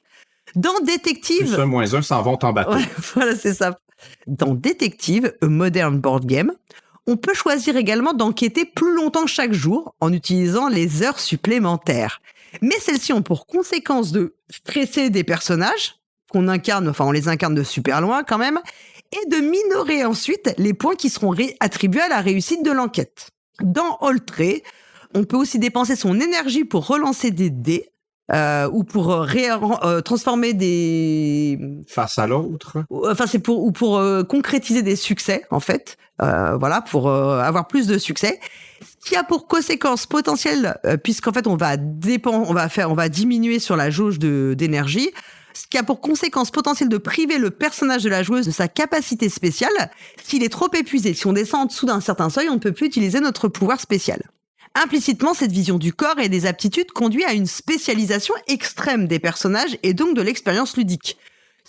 Dans Détective... Plus un, moins un s'en vont en bateau. Ouais, voilà, c'est ça. Dans Détective, a Modern Board Game, on peut choisir également d'enquêter plus longtemps chaque jour en utilisant les heures supplémentaires. Mais celles-ci ont pour conséquence de stresser des personnages qu'on incarne, enfin on les incarne de super loin quand même, et de minorer ensuite les points qui seront attribués à la réussite de l'enquête. Dans Oltré, on peut aussi dépenser son énergie pour relancer des dés ou pour transformer des... Face à l'autre. Enfin, c'est pour concrétiser des succès, en fait. Voilà, pour avoir plus de succès. Ce qui a pour conséquence potentielle, puisqu'en fait, on va diminuer sur la jauge d'énergie, ce qui a pour conséquence potentielle de priver le personnage de la joueuse de sa capacité spéciale. S'il est trop épuisé, si on descend en dessous d'un certain seuil, on ne peut plus utiliser notre pouvoir spécial. Implicitement, cette vision du corps et des aptitudes conduit à une spécialisation extrême des personnages et donc de l'expérience ludique.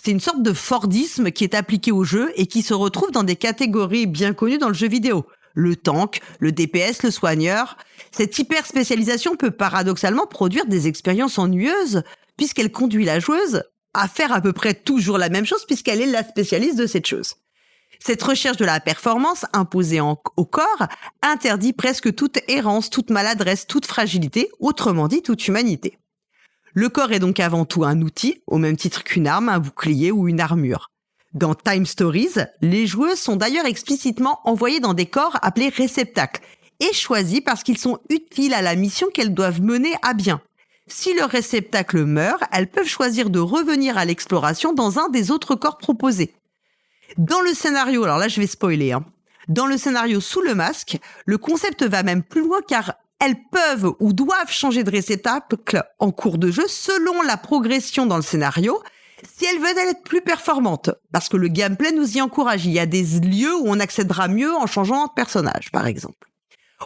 C'est une sorte de Fordisme qui est appliqué au jeu et qui se retrouve dans des catégories bien connues dans le jeu vidéo. Le tank, le DPS, le soigneur. Cette hyper-spécialisation peut paradoxalement produire des expériences ennuyeuses puisqu'elle conduit la joueuse à faire à peu près toujours la même chose puisqu'elle est la spécialiste de cette chose. Cette recherche de la performance imposée au corps interdit presque toute errance, toute maladresse, toute fragilité, autrement dit toute humanité. Le corps est donc avant tout un outil, au même titre qu'une arme, un bouclier ou une armure. Dans Time Stories, les joueuses sont d'ailleurs explicitement envoyées dans des corps appelés réceptacles et choisis parce qu'ils sont utiles à la mission qu'elles doivent mener à bien. Si le réceptacle meurt, elles peuvent choisir de revenir à l'exploration dans un des autres corps proposés. Dans le scénario, alors là je vais spoiler, dans le scénario Sous le masque, le concept va même plus loin car elles peuvent ou doivent changer de réceptacle en cours de jeu selon la progression dans le scénario si elles veulent être plus performantes. Parce que le gameplay nous y encourage. Il y a des lieux où on accédera mieux en changeant de personnage, par exemple.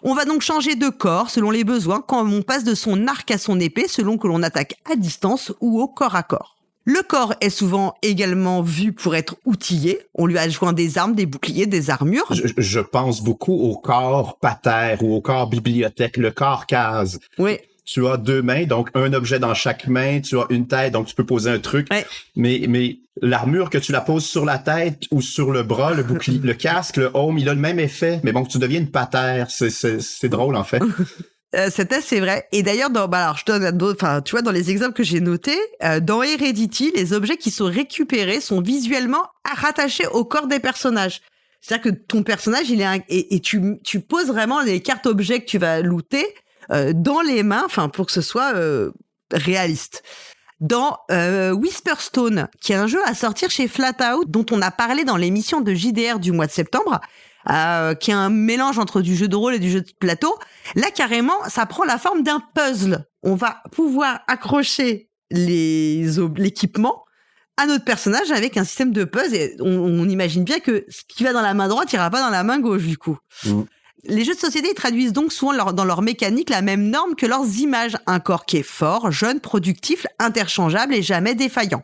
On va donc changer de corps selon les besoins quand on passe de son arc à son épée selon que l'on attaque à distance ou au corps à corps. Le corps est souvent également vu pour être outillé. On lui adjoint des armes, des boucliers, des armures. Je pense beaucoup au corps pater ou au corps bibliothèque, le corps case. Oui. Tu as 2 mains, donc un objet dans chaque main. Tu as une tête, donc tu peux poser un truc. Ouais. Mais l'armure, que tu la poses sur la tête ou sur le bras, le bouclier, le casque, le home, il a le même effet. Mais bon, tu deviens une pater. C'est drôle, en fait. C'est vrai. Et d'ailleurs, alors je donne d'autres, enfin, tu vois, dans les exemples que j'ai notés, dans Heredity, les objets qui sont récupérés sont visuellement rattachés au corps des personnages. C'est-à-dire que ton personnage, il est et tu poses vraiment les cartes objets que tu vas looter dans les mains, enfin, pour que ce soit réaliste. Dans Whisperstone, qui est un jeu à sortir chez Flatout, dont on a parlé dans l'émission de JDR du mois de septembre, qui est un mélange entre du jeu de rôle et du jeu de plateau. Là, carrément, ça prend la forme d'un puzzle. On va pouvoir accrocher l'équipement à notre personnage avec un système de puzzle. Et on imagine bien que ce qui va dans la main droite n'ira pas dans la main gauche, du coup. Mmh. Les jeux de société traduisent donc souvent dans leur mécanique la même norme que leurs images. Un corps qui est fort, jeune, productif, interchangeable et jamais défaillant.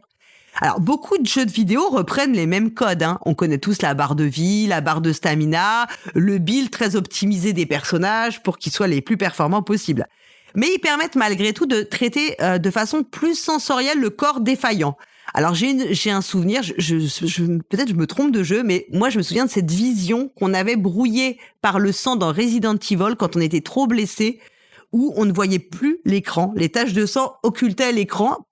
Alors, beaucoup de jeux de vidéo reprennent les mêmes codes. On connaît tous la barre de vie, la barre de stamina, le build très optimisé des personnages pour qu'ils soient les plus performants possibles. Mais ils permettent malgré tout de traiter de façon plus sensorielle le corps défaillant. Alors, j'ai un souvenir, peut-être je me trompe de jeu, mais moi, je me souviens de cette vision qu'on avait brouillée par le sang dans Resident Evil quand on était trop blessé, où on ne voyait plus l'écran. Les taches de sang occultaient l'écran.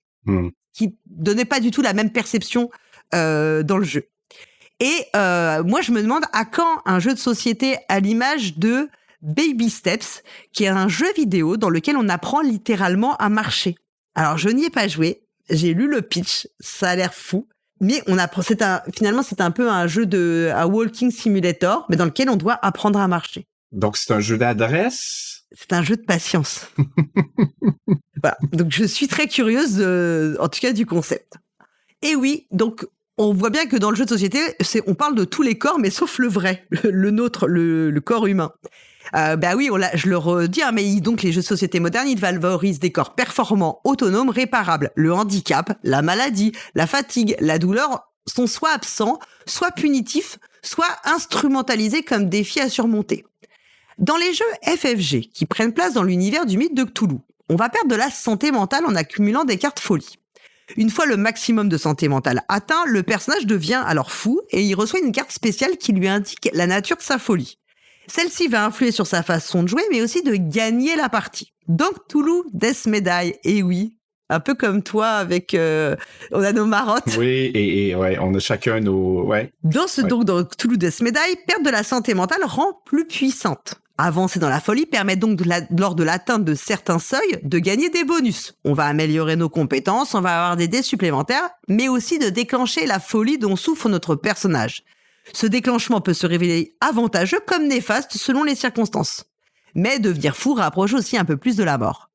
Qui donnait pas du tout la même perception dans le jeu. Et moi, je me demande à quand un jeu de société à l'image de Baby Steps, qui est un jeu vidéo dans lequel on apprend littéralement à marcher. Alors, je n'y ai pas joué, j'ai lu le pitch, ça a l'air fou, mais on apprend. Finalement, c'est un peu un jeu un walking simulator, mais dans lequel on doit apprendre à marcher. Donc, c'est un jeu d'adresse? C'est un jeu de patience. Voilà. Donc, je suis très curieuse, en tout cas, du concept. Et oui, donc, on voit bien que dans le jeu de société, on parle de tous les corps, mais sauf le vrai, le nôtre, le corps humain. Oui, je le redis, mais donc les jeux de société modernes, ils valorisent des corps performants, autonomes, réparables. Le handicap, la maladie, la fatigue, la douleur sont soit absents, soit punitifs, soit instrumentalisés comme défis à surmonter. Dans les jeux FFG, qui prennent place dans l'univers du mythe de Cthulhu, on va perdre de la santé mentale en accumulant des cartes folie. Une fois le maximum de santé mentale atteint, le personnage devient alors fou et il reçoit une carte spéciale qui lui indique la nature de sa folie. Celle-ci va influer sur sa façon de jouer, mais aussi de gagner la partie. Donc Toulouse Death Medaille, et oui, un peu comme toi avec on a nos marottes. Oui, et ouais, on a chacun nos... Ouais. Donc dans Toulouse Death Medaille, perte de la santé mentale rend plus puissante. Avancer dans la folie permet donc lors de l'atteinte de certains seuils de gagner des bonus. On va améliorer nos compétences, on va avoir des dés supplémentaires, mais aussi de déclencher la folie dont souffre notre personnage. Ce déclenchement peut se révéler avantageux comme néfaste selon les circonstances. Mais devenir fou rapproche aussi un peu plus de la mort.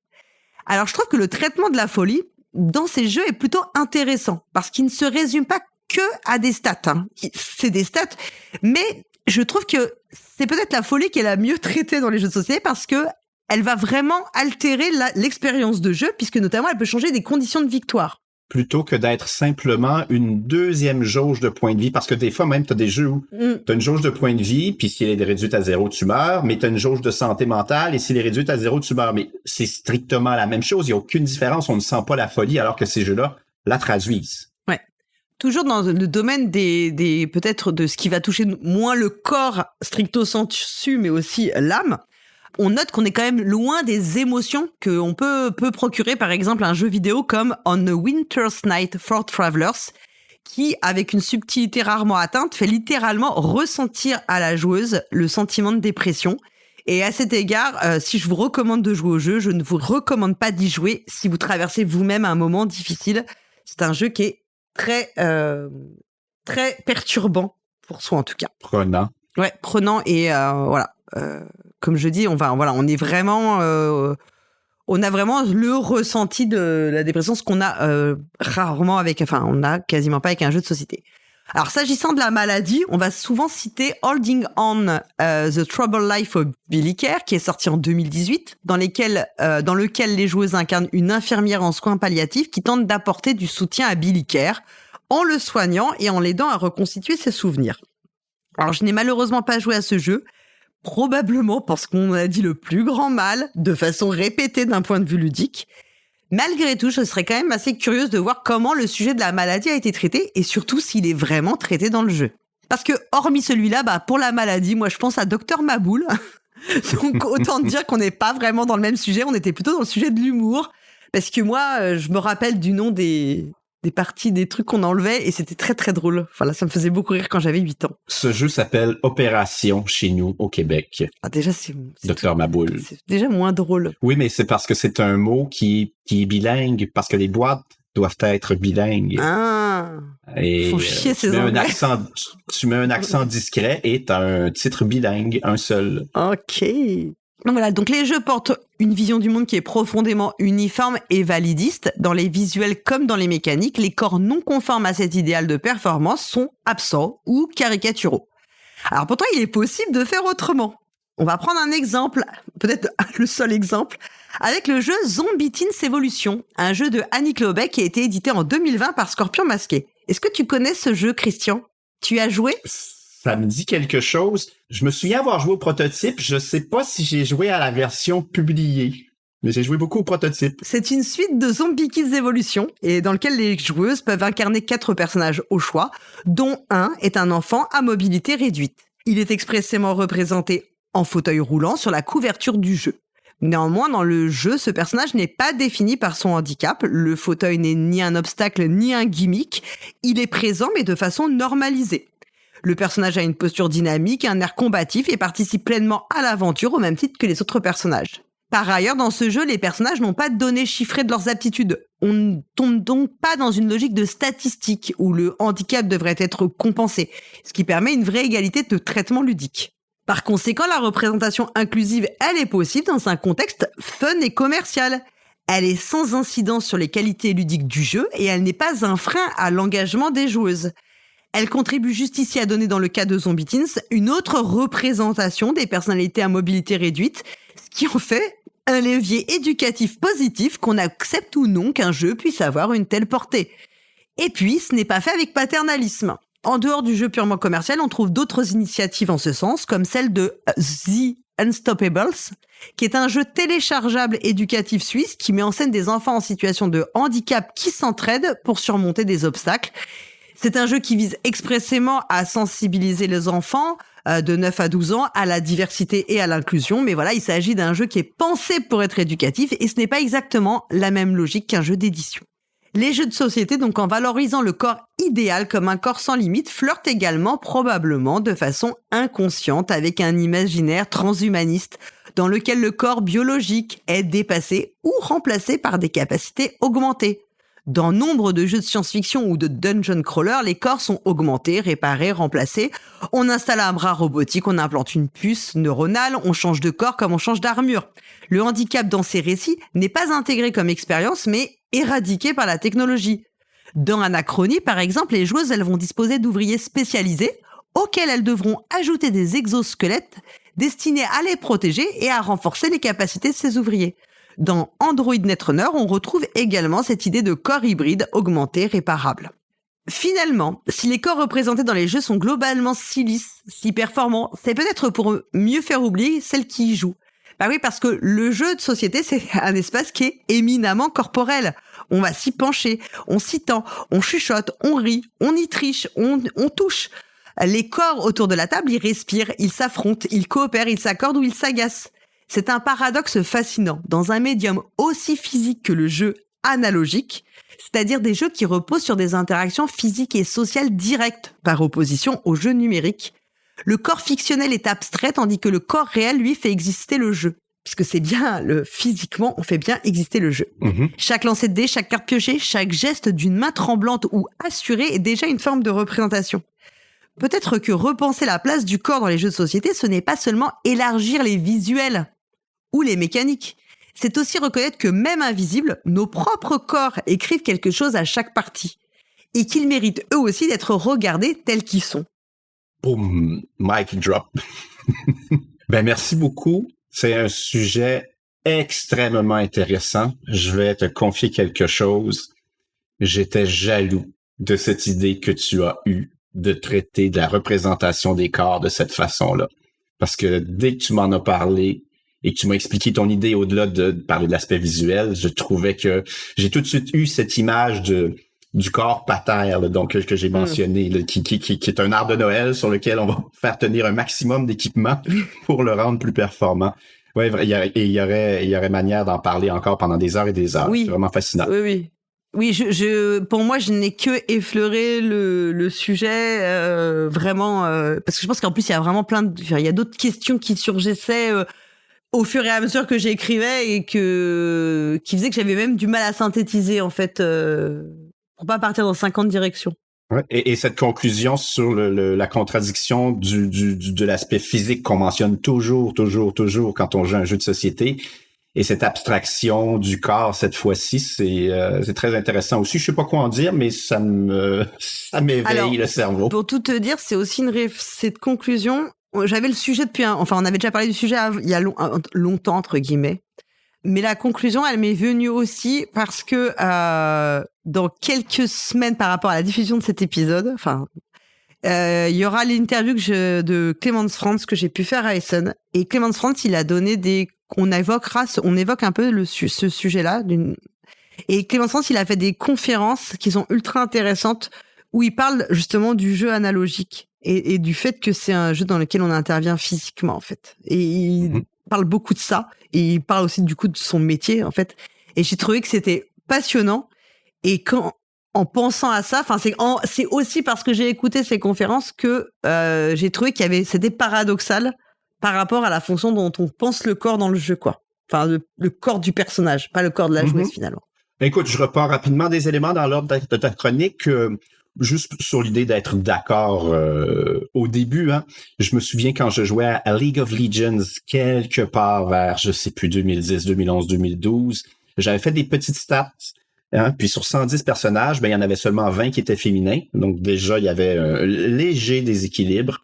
Alors je trouve que le traitement de la folie dans ces jeux est plutôt intéressant, parce qu'il ne se résume pas que à des stats. C'est des stats, mais je trouve que c'est peut-être la folie qui est la mieux traitée dans les jeux de société, parce que elle va vraiment altérer l'expérience de jeu, puisque notamment elle peut changer des conditions de victoire. Plutôt que d'être simplement une deuxième jauge de points de vie. Parce que des fois, même, tu as des jeux où tu as une jauge de points de vie, puis si elle est réduite à 0, tu meurs, mais tu as une jauge de santé mentale, et si elle est réduite à 0, tu meurs. Mais c'est strictement la même chose. Il n'y a aucune différence. On ne sent pas la folie, alors que ces jeux-là la traduisent. Ouais. Toujours dans le domaine des peut-être de ce qui va toucher moins le corps stricto sensu, mais aussi l'âme. On note qu'on est quand même loin des émotions qu'on peut procurer, par exemple, un jeu vidéo comme On a Winter's Night for Travelers, qui, avec une subtilité rarement atteinte, fait littéralement ressentir à la joueuse le sentiment de dépression. Et à cet égard, si je vous recommande de jouer au jeu, je ne vous recommande pas d'y jouer si vous traversez vous-même un moment difficile. C'est un jeu qui est très perturbant pour soi, en tout cas. Prenant. Ouais, prenant et voilà. Comme je dis, on est vraiment, on a vraiment le ressenti de la dépression, ce qu'on a rarement on a quasiment pas avec un jeu de société. Alors, s'agissant de la maladie, on va souvent citer Holding On, The Troubled Life of Billy Kerr, qui est sorti en 2018, dans lequel les joueuses incarnent une infirmière en soins palliatifs qui tente d'apporter du soutien à Billy Kerr en le soignant et en l'aidant à reconstituer ses souvenirs. Alors, je n'ai malheureusement pas joué à ce jeu, probablement parce qu'on a dit le plus grand mal, de façon répétée d'un point de vue ludique. Malgré tout, je serais quand même assez curieuse de voir comment le sujet de la maladie a été traité et surtout s'il est vraiment traité dans le jeu. Parce que, hormis celui-là, pour la maladie, moi je pense à Dr Maboul. Donc autant dire qu'on n'est pas vraiment dans le même sujet, on était plutôt dans le sujet de l'humour. Parce que moi, je me rappelle du nom des parties, des trucs qu'on enlevait et c'était très très drôle. Voilà, ça me faisait beaucoup rire quand j'avais 8 ans. Ce jeu s'appelle Opération chez nous au Québec. Ah, déjà, c'est Dr Maboul. C'est déjà moins drôle. Oui, mais c'est parce que c'est un mot qui est bilingue, parce que les boîtes doivent être bilingues. Ah! Et faut chier ces Anglais. Tu mets un accent discret et t'as un titre bilingue, un seul. Ok. Donc voilà, donc les jeux portent une vision du monde qui est profondément uniforme et validiste. Dans les visuels comme dans les mécaniques, les corps non conformes à cet idéal de performance sont absents ou caricaturaux. Alors pourtant, il est possible de faire autrement. On va prendre un exemple, peut-être le seul exemple, avec le jeu Zombie Teens Evolution, un jeu de Annie Klobeck qui a été édité en 2020 par Scorpion Masqué. Est-ce que tu connais ce jeu, Christian? Tu y as joué? Ça me dit quelque chose. Je me souviens avoir joué au prototype. Je sais pas si j'ai joué à la version publiée, mais j'ai joué beaucoup au prototype. C'est une suite de Zombie Kids Evolution, et dans lequel les joueuses peuvent incarner 4 personnages au choix, dont un est un enfant à mobilité réduite. Il est expressément représenté en fauteuil roulant sur la couverture du jeu. Néanmoins, dans le jeu, ce personnage n'est pas défini par son handicap. Le fauteuil n'est ni un obstacle ni un gimmick. Il est présent, mais de façon normalisée. Le personnage a une posture dynamique, un air combatif et participe pleinement à l'aventure au même titre que les autres personnages. Par ailleurs, dans ce jeu, les personnages n'ont pas de données chiffrées de leurs aptitudes. On ne tombe donc pas dans une logique de statistique où le handicap devrait être compensé, ce qui permet une vraie égalité de traitement ludique. Par conséquent, la représentation inclusive, elle est possible dans un contexte fun et commercial. Elle est sans incidence sur les qualités ludiques du jeu et elle n'est pas un frein à l'engagement des joueuses. Elle contribue juste ici à donner, dans le cas de Zombie Teens, une autre représentation des personnalités à mobilité réduite, ce qui en fait un levier éducatif positif qu'on accepte ou non qu'un jeu puisse avoir une telle portée. Et puis, ce n'est pas fait avec paternalisme. En dehors du jeu purement commercial, on trouve d'autres initiatives en ce sens, comme celle de The Unstoppables, qui est un jeu téléchargeable éducatif suisse qui met en scène des enfants en situation de handicap qui s'entraident pour surmonter des obstacles. C'est un jeu qui vise expressément à sensibiliser les enfants de 9 à 12 ans à la diversité et à l'inclusion. Mais voilà, il s'agit d'un jeu qui est pensé pour être éducatif et ce n'est pas exactement la même logique qu'un jeu d'édition. Les jeux de société, donc en valorisant le corps idéal comme un corps sans limite, flirtent également probablement de façon inconsciente avec un imaginaire transhumaniste dans lequel le corps biologique est dépassé ou remplacé par des capacités augmentées. Dans nombre de jeux de science-fiction ou de dungeon crawler, les corps sont augmentés, réparés, remplacés. On installe un bras robotique, on implante une puce neuronale, on change de corps comme on change d'armure. Le handicap dans ces récits n'est pas intégré comme expérience, mais éradiqué par la technologie. Dans Anachronie, par exemple, les joueuses elles vont disposer d'ouvriers spécialisés auxquels elles devront ajouter des exosquelettes destinés à les protéger et à renforcer les capacités de ces ouvriers. Dans Android Netrunner, on retrouve également cette idée de corps hybride augmenté, réparable. Finalement, si les corps représentés dans les jeux sont globalement si lisses, si performants, c'est peut-être pour mieux faire oublier celles qui y jouent. Bah oui, parce que le jeu de société, c'est un espace qui est éminemment corporel. On va s'y pencher, on s'y tend, on chuchote, on rit, on y triche, on touche. Les corps autour de la table, ils respirent, ils s'affrontent, ils coopèrent, ils s'accordent ou ils s'agacent. C'est un paradoxe fascinant dans un médium aussi physique que le jeu analogique, c'est-à-dire des jeux qui reposent sur des interactions physiques et sociales directes par opposition aux jeux numériques. Le corps fictionnel est abstrait tandis que le corps réel, lui, fait exister le jeu. Puisque c'est bien, physiquement, on fait bien exister le jeu. Chaque lancer de dés, chaque carte piochée, chaque geste d'une main tremblante ou assurée est déjà une forme de représentation. Peut-être que repenser la place du corps dans les jeux de société, ce n'est pas seulement élargir les visuels ou les mécaniques. C'est aussi reconnaître que même invisibles, nos propres corps écrivent quelque chose à chaque partie et qu'ils méritent eux aussi d'être regardés tels qu'ils sont. Boom, mic drop. Ben merci beaucoup. C'est un sujet extrêmement intéressant. Je vais te confier quelque chose. J'étais jaloux de cette idée que tu as eue de traiter de la représentation des corps de cette façon-là. Parce que dès que tu m'en as parlé, et que tu m'as expliqué ton idée au-delà de parler de l'aspect visuel, je trouvais que j'ai tout de suite eu cette image du corps patère, là, donc que j'ai mentionné, là, qui est un art de Noël sur lequel on va faire tenir un maximum d'équipement pour le rendre plus performant. Ouais, il y aurait manière d'en parler encore pendant des heures et des heures. Oui. C'est vraiment fascinant. Oui. Oui, pour moi, je n'ai que effleuré le sujet vraiment parce que je pense qu'en plus il y a vraiment il y a d'autres questions qui surgissaient au fur et à mesure que j'écrivais et qui faisait que j'avais même du mal à synthétiser en fait pour pas partir dans 50 directions. Ouais. Et cette conclusion sur la contradiction de l'aspect physique qu'on mentionne toujours quand on joue à un jeu de société et cette abstraction du corps cette fois-ci, c'est très intéressant aussi. Je sais pas quoi en dire, mais ça m'éveille le cerveau. Pour tout te dire, c'est aussi cette conclusion. J'avais le sujet depuis on avait déjà parlé du sujet il y a longtemps, entre guillemets. Mais la conclusion, elle m'est venue aussi parce que dans quelques semaines par rapport à la diffusion de cet épisode, il y aura l'interview de Clémence Franz que j'ai pu faire à Essen. Et Clémence Franz, il a donné on évoque un peu ce sujet-là. Et Clémence Franz, il a fait des conférences qui sont ultra intéressantes où il parle justement du jeu analogique. Et du fait que c'est un jeu dans lequel on intervient physiquement, en fait. Et il parle beaucoup de ça. Et il parle aussi, du coup, de son métier, en fait. Et j'ai trouvé que c'était passionnant. Et en pensant à ça, c'est aussi parce que j'ai écouté ces conférences que j'ai trouvé c'était paradoxal par rapport à la fonction dont on pense le corps dans le jeu, quoi. Enfin, le corps du personnage, pas le corps de la joueuse, finalement. Écoute, je repars rapidement des éléments dans l'ordre de ta chronique. Juste sur l'idée d'être d'accord au début, je me souviens quand je jouais à League of Legends quelque part vers, je sais plus, 2010, 2011, 2012, j'avais fait des petites stats, puis sur 110 personnages, il y en avait seulement 20 qui étaient féminins, donc déjà il y avait un léger déséquilibre.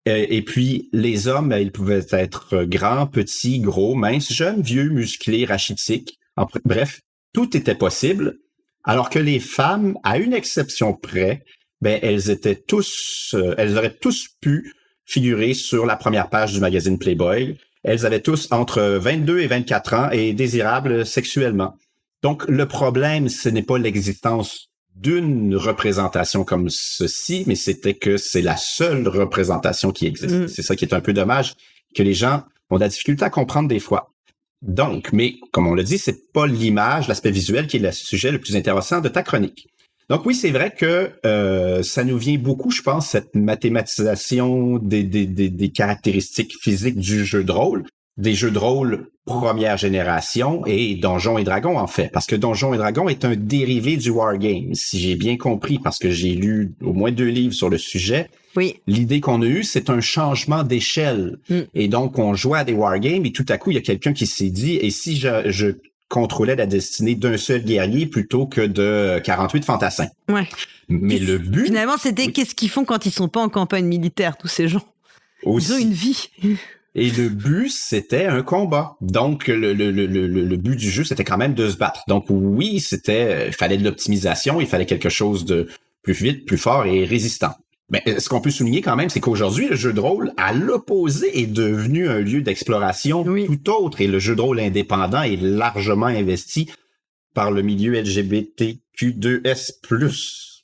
Et puis les hommes, ils pouvaient être grands, petits, gros, minces, jeunes, vieux, musclés, rachitiques, bref, tout était possible. Alors que les femmes, à une exception près, elles auraient tous pu figurer sur la première page du magazine Playboy. Elles avaient tous entre 22 et 24 ans et désirables sexuellement. Donc, le problème, ce n'est pas l'existence d'une représentation comme ceci, mais c'était que c'est la seule représentation qui existe. C'est ça qui est un peu dommage, que les gens ont de la difficulté à comprendre des fois. Donc, mais comme on l'a dit, c'est pas l'image, l'aspect visuel qui est le sujet le plus intéressant de ta chronique. Donc oui, c'est vrai que ça nous vient beaucoup, je pense, cette mathématisation des caractéristiques physiques du jeu de rôle, des jeux de rôle première génération et Donjons et Dragons, en fait. Parce que Donjons et Dragons est un dérivé du wargame, si j'ai bien compris, parce que j'ai lu au moins 2 livres sur le sujet. Oui. L'idée qu'on a eue, c'est un changement d'échelle. Et donc, on jouait à des wargames et tout à coup, il y a quelqu'un qui s'est dit, et si je contrôlait la destinée d'un seul guerrier plutôt que de 48 fantassins. Ouais. Mais le but... Finalement, c'était qu'est-ce qu'ils font quand ils sont pas en campagne militaire, tous ces gens? Aussi. Ils ont une vie. Et le but, c'était un combat. Donc, le but du jeu, c'était quand même de se battre. Donc, oui, il fallait de l'optimisation, il fallait quelque chose de plus vite, plus fort et résistant. Mais ce qu'on peut souligner quand même, c'est qu'aujourd'hui, le jeu de rôle, à l'opposé, est devenu un lieu d'exploration tout autre. Et le jeu de rôle indépendant est largement investi par le milieu LGBTQ2S+.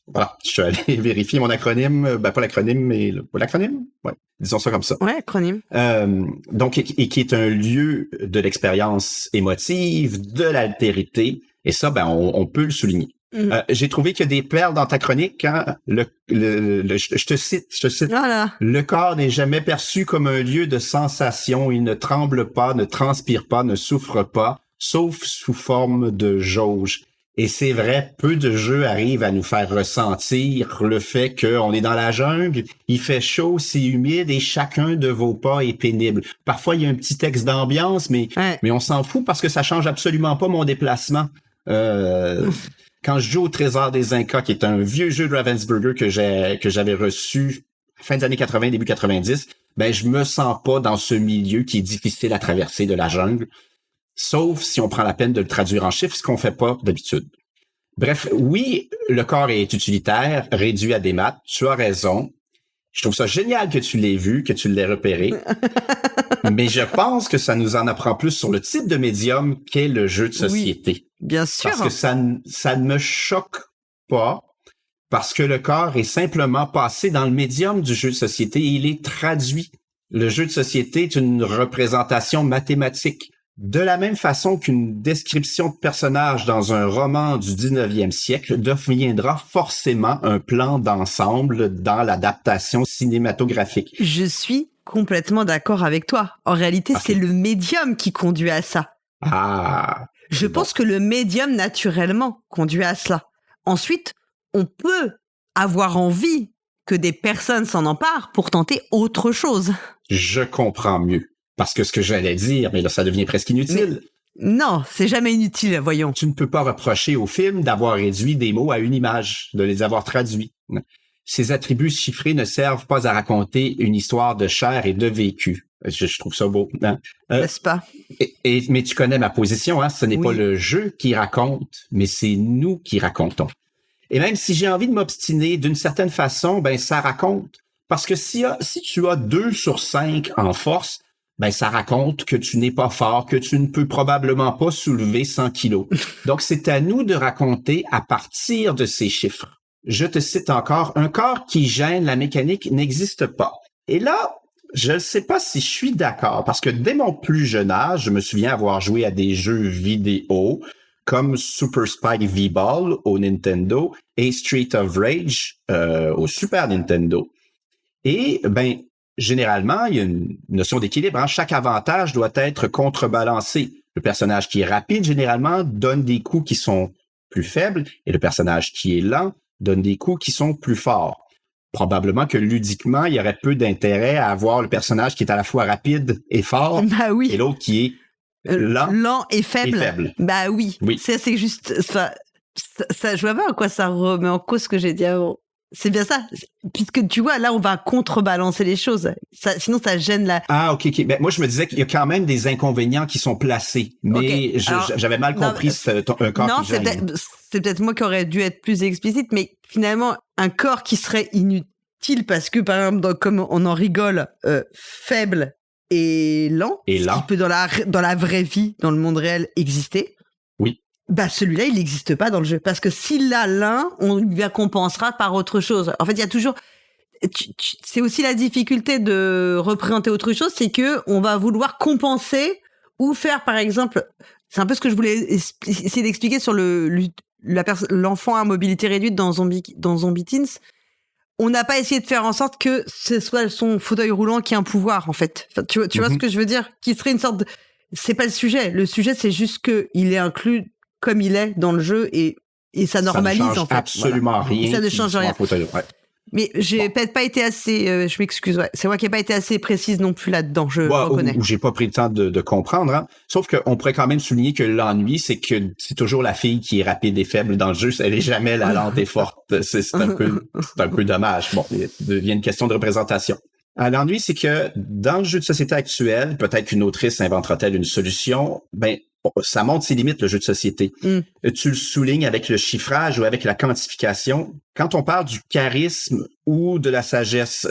Voilà, je suis allé vérifier mon acronyme. Pas l'acronyme, mais l'acronyme? Ouais, disons ça comme ça. Ouais, acronyme. Donc, et qui est un lieu de l'expérience émotive, de l'altérité. Et ça, on peut le souligner. J'ai trouvé qu'il y a des perles dans ta chronique. Hein? Je te cite. Voilà. Le corps n'est jamais perçu comme un lieu de sensation. Il ne tremble pas, ne transpire pas, ne souffre pas, sauf sous forme de jauge. Et c'est vrai, peu de jeux arrivent à nous faire ressentir le fait qu'on est dans la jungle, il fait chaud, c'est humide et chacun de vos pas est pénible. Parfois, il y a un petit texte d'ambiance, mais on s'en fout parce que ça change absolument pas mon déplacement. Quand je joue au Trésor des Incas, qui est un vieux jeu de Ravensburger que j'avais reçu fin des années 80, début 90, je me sens pas dans ce milieu qui est difficile à traverser de la jungle. Sauf si on prend la peine de le traduire en chiffres, ce qu'on fait pas d'habitude. Bref, oui, le corps est utilitaire, réduit à des maths. Tu as raison. Je trouve ça génial que tu l'aies vu, que tu l'aies repéré. Mais je pense que ça nous en apprend plus sur le type de médium qu'est le jeu de société. Oui, bien sûr. Parce que ça ne me choque pas, parce que le corps est simplement passé dans le médium du jeu de société et il est traduit. Le jeu de société est une représentation mathématique. De la même façon qu'une description de personnage dans un roman du 19e siècle deviendra forcément un plan d'ensemble dans l'adaptation cinématographique. Je suis complètement d'accord avec toi. En réalité, c'est le médium qui conduit à ça. Je pense que le médium, naturellement, conduit à cela. Ensuite, on peut avoir envie que des personnes s'en emparent pour tenter autre chose. Je comprends mieux. Parce que ce que j'allais dire, mais là, ça devient presque inutile. Non, c'est jamais inutile, voyons. Tu ne peux pas reprocher au film d'avoir réduit des mots à une image, de les avoir traduits. Ces attributs chiffrés ne servent pas à raconter une histoire de chair et de vécu. Je trouve ça beau. Hein? N'est-ce pas? Mais tu connais ma position, hein? Ce n'est pas le jeu qui raconte, mais c'est nous qui racontons. Et même si j'ai envie de m'obstiner d'une certaine façon, ça raconte. Parce que si tu as 2 sur 5 en force, ça raconte que tu n'es pas fort, que tu ne peux probablement pas soulever 100 kilos. Donc, c'est à nous de raconter à partir de ces chiffres. Je te cite encore, un corps qui gêne la mécanique n'existe pas. Et là, je ne sais pas si je suis d'accord, parce que dès mon plus jeune âge, je me souviens avoir joué à des jeux vidéo comme Super Spike V-Ball au Nintendo et Street of Rage au Super Nintendo. Et, généralement, il y a une notion d'équilibre. Hein? Chaque avantage doit être contrebalancé. Le personnage qui est rapide, généralement, donne des coups qui sont plus faibles et le personnage qui est lent donne des coups qui sont plus forts. Probablement que ludiquement, il y aurait peu d'intérêt à avoir le personnage qui est à la fois rapide et fort et l'autre qui est lent et faible. Oui. Ça, c'est juste... Ça, je vois pas en quoi ça remet en cause ce que j'ai dit avant. C'est bien ça. Puisque tu vois, là, on va contrebalancer les choses. Sinon, ça gêne la... OK. Moi, je me disais qu'il y a quand même des inconvénients qui sont placés. Mais j'avais mal compris un corps qui gêne. C'est peut-être moi qui aurais dû être plus explicite, mais finalement, un corps qui serait inutile parce que, par exemple, comme on en rigole, faible et lent, Et ce lent. qui peut dans la vraie vie, dans le monde réel, exister. Oui. Bah celui-là, il n'existe pas dans le jeu. Parce que s'il a l'un, on lui récompensera par autre chose. En fait, il y a toujours... c'est aussi la difficulté de représenter autre chose, c'est que on va vouloir compenser ou faire, par exemple... C'est un peu ce que je voulais essayer d'expliquer sur l'enfant à mobilité réduite dans Zombie Teens. On n'a pas essayé de faire en sorte que ce soit son fauteuil roulant qui a un pouvoir, en fait. Enfin, tu vois ce que je veux dire? Qui serait une sorte de... C'est pas le sujet. Le sujet, c'est juste qu'il est inclus comme il est dans le jeu et ça normalise, ça ne change en fait. absolument rien. Ça ne change rien. Ouais. Mais j'ai peut-être pas été assez... je m'excuse, ouais. C'est moi qui n'ai pas été assez précise non plus là-dedans, je reconnais. Ou j'ai pas pris le temps de comprendre. Hein. Sauf qu'on pourrait quand même souligner que l'ennui, c'est que c'est toujours la fille qui est rapide et faible dans le jeu. Elle est jamais la lente et forte. C'est un peu dommage. Bon, il devient une question de représentation. L'ennui, c'est que dans le jeu de société actuel, peut-être qu'une autrice inventera-t-elle une solution, ça montre ses limites, le jeu de société. Tu le soulignes avec le chiffrage ou avec la quantification. Quand on parle du charisme ou de la sagesse,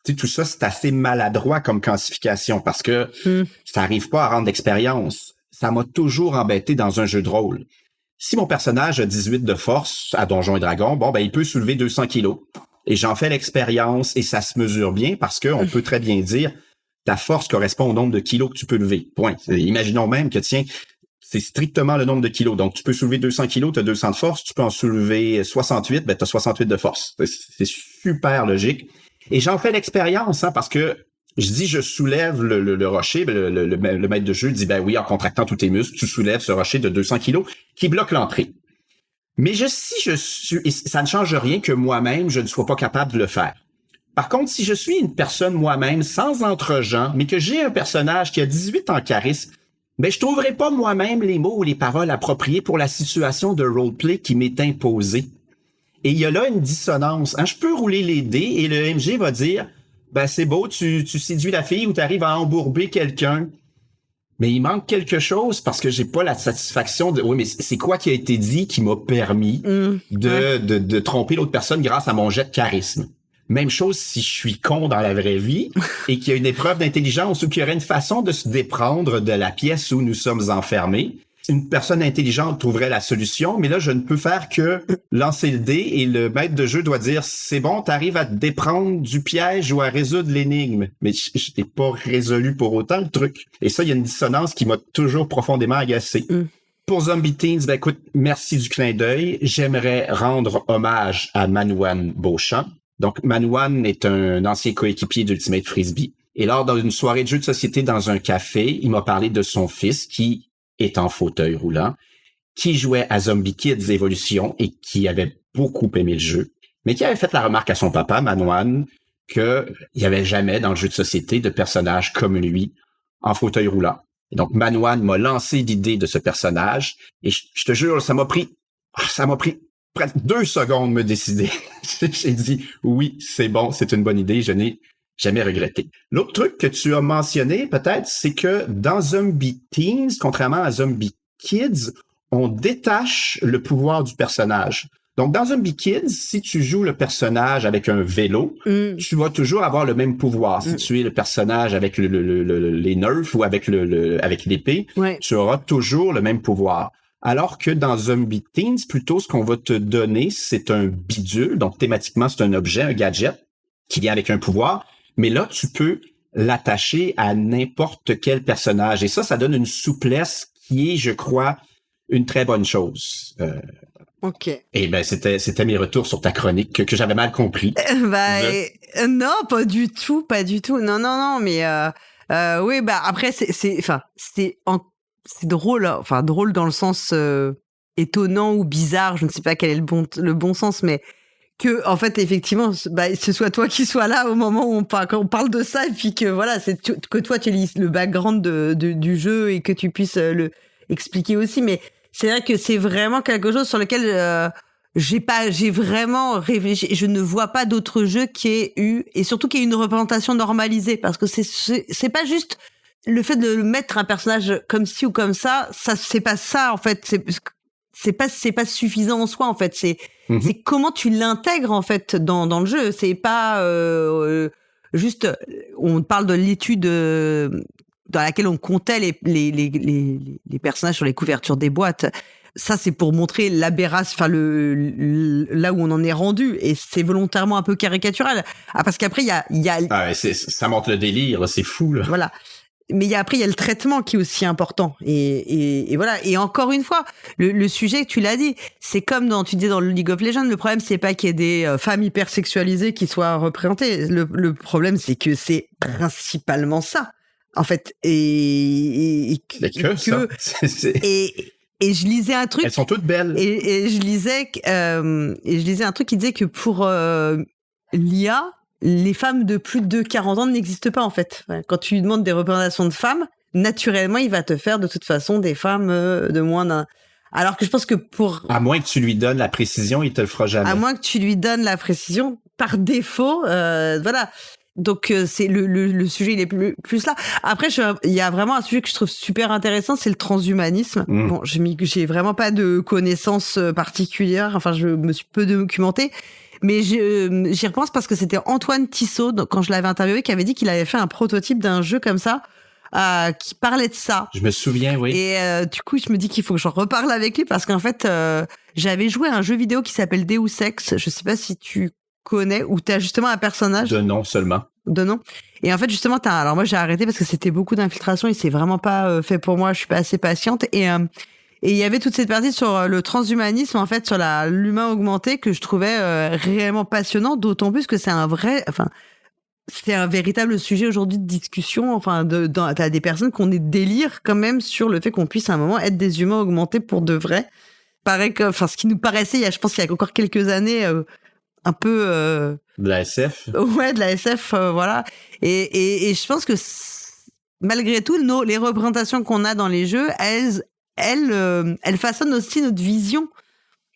tout ça, c'est assez maladroit comme quantification parce que ça n'arrive pas à rendre d'expérience. Ça m'a toujours embêté dans un jeu de rôle. Si mon personnage a 18 de force à Donjons et Dragons, il peut soulever 200 kilos. Et j'en fais l'expérience et ça se mesure bien parce qu'on peut très bien dire ta force correspond au nombre de kilos que tu peux lever. Point. Imaginons même que, tiens, c'est strictement le nombre de kilos. Donc, tu peux soulever 200 kilos, tu as 200 de force. Tu peux en soulever 68, tu as 68 de force. C'est super logique. Et j'en fais l'expérience, parce que je soulève le rocher. Le maître de jeu dit, oui, en contractant tous tes muscles, tu soulèves ce rocher de 200 kilos qui bloque l'entrée. Mais ça ne change rien que moi-même, je ne sois pas capable de le faire. Par contre, si je suis une personne moi-même, sans entre-gens, mais que j'ai un personnage qui a 18 en charisme, je trouverai pas moi-même les mots ou les paroles appropriées pour la situation de roleplay qui m'est imposée. Et il y a là une dissonance. Je peux rouler les dés et le MG va dire, c'est beau, tu séduis la fille ou tu arrives à embourber quelqu'un. Mais il manque quelque chose parce que j'ai pas la satisfaction de... Oui, mais c'est quoi qui a été dit qui m'a permis de tromper l'autre personne grâce à mon jet de charisme? Même chose si je suis con dans la vraie vie et qu'il y a une épreuve d'intelligence ou qu'il y aurait une façon de se déprendre de la pièce où nous sommes enfermés. Une personne intelligente trouverait la solution, mais là, je ne peux faire que lancer le dé et le maître de jeu doit dire « C'est bon, t'arrives à te déprendre du piège ou à résoudre l'énigme. » Mais je n'ai pas résolu pour autant le truc. Et ça, il y a une dissonance qui m'a toujours profondément agacé. Pour Zombie Teens, écoute, merci du clin d'œil. J'aimerais rendre hommage à Manouane Beauchamp. Donc, Manouane est un ancien coéquipier d'Ultimate Frisbee. Et lors d'une soirée de jeux de société dans un café, il m'a parlé de son fils qui est en fauteuil roulant, qui jouait à Zombie Kids Evolution et qui avait beaucoup aimé le jeu, mais qui avait fait la remarque à son papa, Manouane, qu'il n'y avait jamais dans le jeu de société de personnage comme lui en fauteuil roulant. Et donc, Manouane m'a lancé l'idée de ce personnage et je te jure, ça m'a pris presque 2 secondes de me décider. J'ai dit, oui, c'est bon, c'est une bonne idée, je n'ai jamais regretté. L'autre truc que tu as mentionné, peut-être, c'est que dans Zombie Teens, contrairement à Zombie Kids, on détache le pouvoir du personnage. Donc, dans Zombie Kids, si tu joues le personnage avec un vélo, tu vas toujours avoir le même pouvoir. Si tu es le personnage avec les nerfs ou avec l'épée, tu auras toujours le même pouvoir. Alors que dans Zombie Teens, plutôt, ce qu'on va te donner, c'est un bidule. Donc, thématiquement, c'est un objet, un gadget qui vient avec un pouvoir. Mais là, tu peux l'attacher à n'importe quel personnage. Et ça donne une souplesse qui est, je crois, une très bonne chose. OK. Et c'était mes retours sur ta chronique que j'avais mal compris. Non, pas du tout. Non, mais oui, après c'est drôle, enfin drôle dans le sens étonnant ou bizarre, je ne sais pas quel est le bon sens, mais que en fait effectivement ce soit toi qui sois là au moment où quand on parle de ça et puis que voilà, que toi tu lis le background du jeu et que tu puisses le expliquer aussi, mais c'est vrai que c'est vraiment quelque chose sur lequel j'ai vraiment réfléchi. Je ne vois pas d'autres jeux qui aient eu, et surtout qui aient une représentation normalisée, parce que c'est pas juste le fait de mettre un personnage comme ci ou comme ça c'est pas ça en fait, c'est pas suffisant en soi en fait, c'est comment tu l'intègres en fait dans le jeu, c'est pas juste, on parle de l'étude dans laquelle on comptait les personnages sur les couvertures des boîtes. Ça, c'est pour montrer l'aberration, enfin là où on en est rendu, et c'est volontairement un peu caricatural. Ah, parce qu'après il y a ça montre le délire, là, c'est fou là. Voilà. Mais il y a le traitement qui est aussi important. Et voilà. Et encore une fois, le sujet, tu l'as dit, c'est comme tu disais dans le League of Legends, le problème, c'est pas qu'il y ait des femmes hypersexualisées qui soient représentées. Le problème, c'est que c'est principalement ça, en fait. Et je lisais un truc. Elles sont toutes belles. Et je lisais un truc qui disait que pour l'IA, les femmes de plus de 40 ans n'existent pas, en fait. Quand tu lui demandes des représentations de femmes, naturellement, il va te faire de toute façon des femmes de moins d'un... Alors que je pense que à moins que tu lui donnes la précision, il te le fera jamais. À moins que tu lui donnes la précision, par défaut, voilà. Donc, c'est le sujet, il est plus là. Après, il y a vraiment un sujet que je trouve super intéressant, c'est le transhumanisme. Bon, j'ai vraiment pas de connaissances particulières. Enfin, je me suis peu documentée. Mais j'y repense parce que c'était Antoine Tissot, quand je l'avais interviewé, qui avait dit qu'il avait fait un prototype d'un jeu comme ça, qui parlait de ça. Je me souviens, oui. Et du coup, je me dis qu'il faut que j'en reparle avec lui parce qu'en fait, j'avais joué à un jeu vidéo qui s'appelle Deus Ex. Je sais pas si tu connais, où t'as justement un personnage. De nom seulement. De nom. Et en fait, justement, alors moi, j'ai arrêté parce que c'était beaucoup d'infiltration et c'est vraiment pas fait pour moi. Je suis pas assez patiente. Et il y avait toute cette partie sur le transhumanisme, en fait, sur l'humain augmenté que je trouvais réellement passionnant, d'autant plus que c'est un véritable sujet aujourd'hui de discussion. Enfin, t'as des personnes qui ont des délires quand même sur le fait qu'on puisse à un moment être des humains augmentés pour de vrai. Pareil que, ce qui nous paraissait, je pense qu'il y a encore quelques années, un peu de la SF. Ouais, de la SF, voilà. Et je pense que malgré tout, les représentations qu'on a dans les jeux, elles façonnent aussi notre vision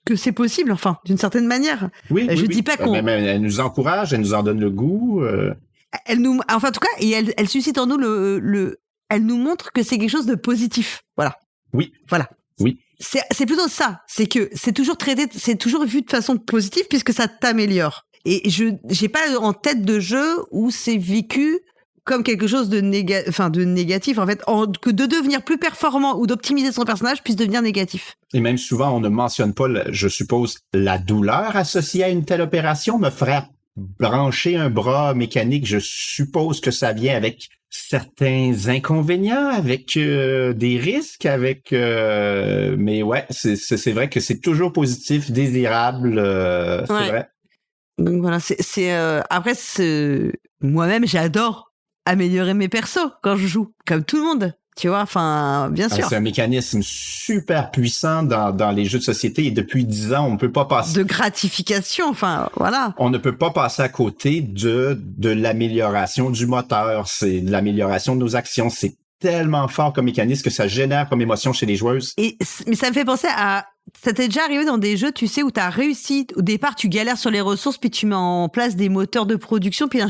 que c'est possible, enfin, d'une certaine manière. Oui, je dis pas qu'on... Elle nous encourage, elle nous en donne le goût. Enfin, en tout cas, et elle suscite en nous elle nous montre que c'est quelque chose de positif. Voilà. Oui. Voilà. Oui. C'est plutôt ça. C'est que c'est toujours traité, c'est toujours vu de façon positive puisque ça t'améliore. Et j'ai pas en tête de jeu où c'est vécu comme quelque chose de négatif, en fait, que de devenir plus performant ou d'optimiser son personnage puisse devenir négatif. Et même souvent, on ne mentionne pas, je suppose, la douleur associée à une telle opération. Me faire brancher un bras mécanique, je suppose que ça vient avec certains inconvénients, avec des risques, mais ouais, c'est vrai que c'est toujours positif, désirable, c'est vrai. Donc voilà, après, moi-même, j'adore améliorer mes persos quand je joue, comme tout le monde, tu vois, enfin, bien sûr. C'est un mécanisme super puissant dans les jeux de société et depuis 10 ans, on ne peut pas passer... De gratification, enfin, voilà. On ne peut pas passer à côté de l'amélioration du moteur, c'est de l'amélioration de nos actions, c'est tellement fort comme mécanisme que ça génère comme émotion chez les joueuses. Mais ça me fait penser à... Ça t'est déjà arrivé dans des jeux, tu sais, où t'as réussi, au départ, tu galères sur les ressources, puis tu mets en place des moteurs de production, puis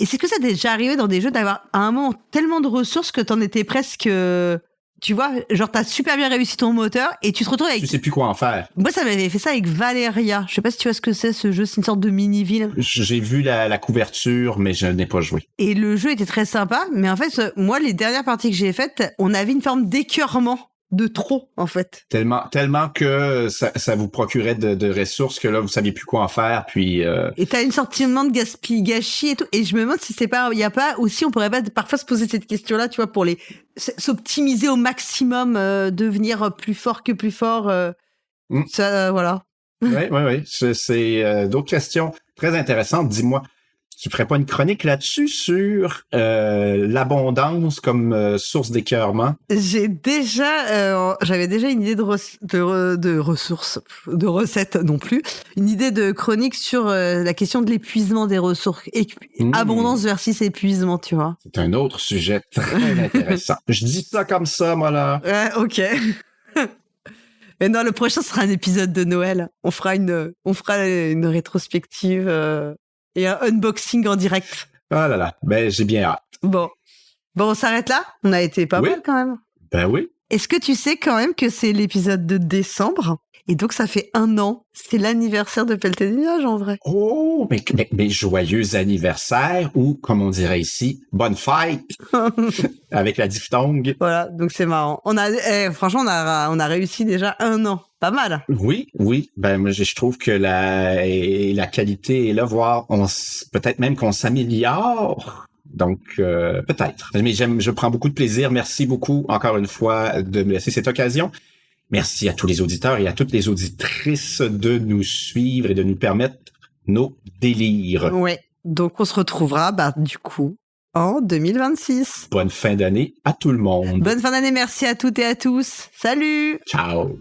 et c'est que ça t'est déjà arrivé dans des jeux d'avoir à un moment tellement de ressources que t'en étais presque, tu vois, genre t'as super bien réussi ton moteur et tu te retrouves avec... Tu sais plus quoi en faire. Moi, ça m'avait fait ça avec Valeria. Je sais pas si tu vois ce que c'est, ce jeu, c'est une sorte de mini-ville. J'ai vu la couverture, mais je n'ai pas joué. Et le jeu était très sympa, mais en fait, moi, les dernières parties que j'ai faites, on avait une forme d'écœurement de trop, en fait. Tellement que ça vous procurait de ressources que là, vous saviez plus quoi en faire, puis... Et t'as un sentiment de gâchis et tout. Et je me demande si il y a pas aussi, on pourrait pas parfois se poser cette question-là, tu vois, pour s'optimiser au maximum, devenir plus fort que plus fort. Ça, voilà. Oui. C'est d'autres questions très intéressantes. Dis-moi, tu ferais pas une chronique là-dessus sur l'abondance comme source d'écœurement? J'avais déjà une idée de ressources, de recettes non plus, une idée de chronique sur la question de l'épuisement des ressources, abondance versus épuisement, tu vois. C'est un autre sujet très intéressant. Je dis ça comme ça, moi là. Ouais, ok. Mais non, le prochain sera un épisode de Noël. On fera une rétrospective. Et un unboxing en direct. Oh là là, ben j'ai bien hâte. Bon, on s'arrête là? On a été pas mal quand même. Ben oui. Est-ce que tu sais quand même que c'est l'épisode de décembre? Et donc, ça fait 1 an. C'est l'anniversaire de Pelleté des nuages, en vrai. Oh, mais joyeux anniversaire ou, comme on dirait ici, bonne fête avec la diphtongue. Voilà, donc c'est marrant. Franchement, on a réussi déjà 1 an. Pas mal. Oui. Ben, moi, je trouve que la qualité est là, voire peut-être même qu'on s'améliore. Donc, peut-être. Mais je prends beaucoup de plaisir. Merci beaucoup, encore une fois, de me laisser cette occasion. Merci à tous les auditeurs et à toutes les auditrices de nous suivre et de nous permettre nos délires. Ouais. Donc, on se retrouvera, du coup, en 2026. Bonne fin d'année à tout le monde. Bonne fin d'année. Merci à toutes et à tous. Salut! Ciao!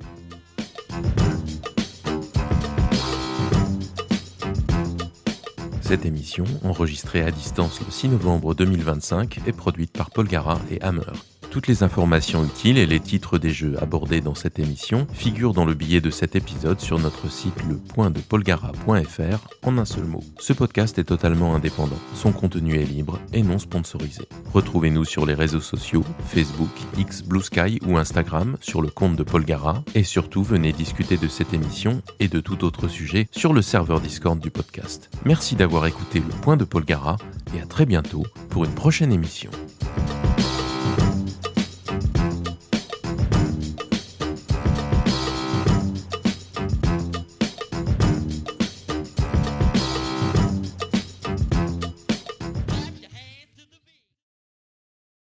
Cette émission, enregistrée à distance le 6 novembre 2025, est produite par Paul Gara et Hammer. Toutes les informations utiles et les titres des jeux abordés dans cette émission figurent dans le billet de cet épisode sur notre site le.depolgara.fr en un seul mot. Ce podcast est totalement indépendant. Son contenu est libre et non sponsorisé. Retrouvez-nous sur les réseaux sociaux, Facebook, X, Blue Sky ou Instagram sur le compte de Paul Gara et surtout venez discuter de cette émission et de tout autre sujet sur le serveur Discord du podcast. Merci d'avoir écouté Le Point de Paul Gara et à très bientôt pour une prochaine émission.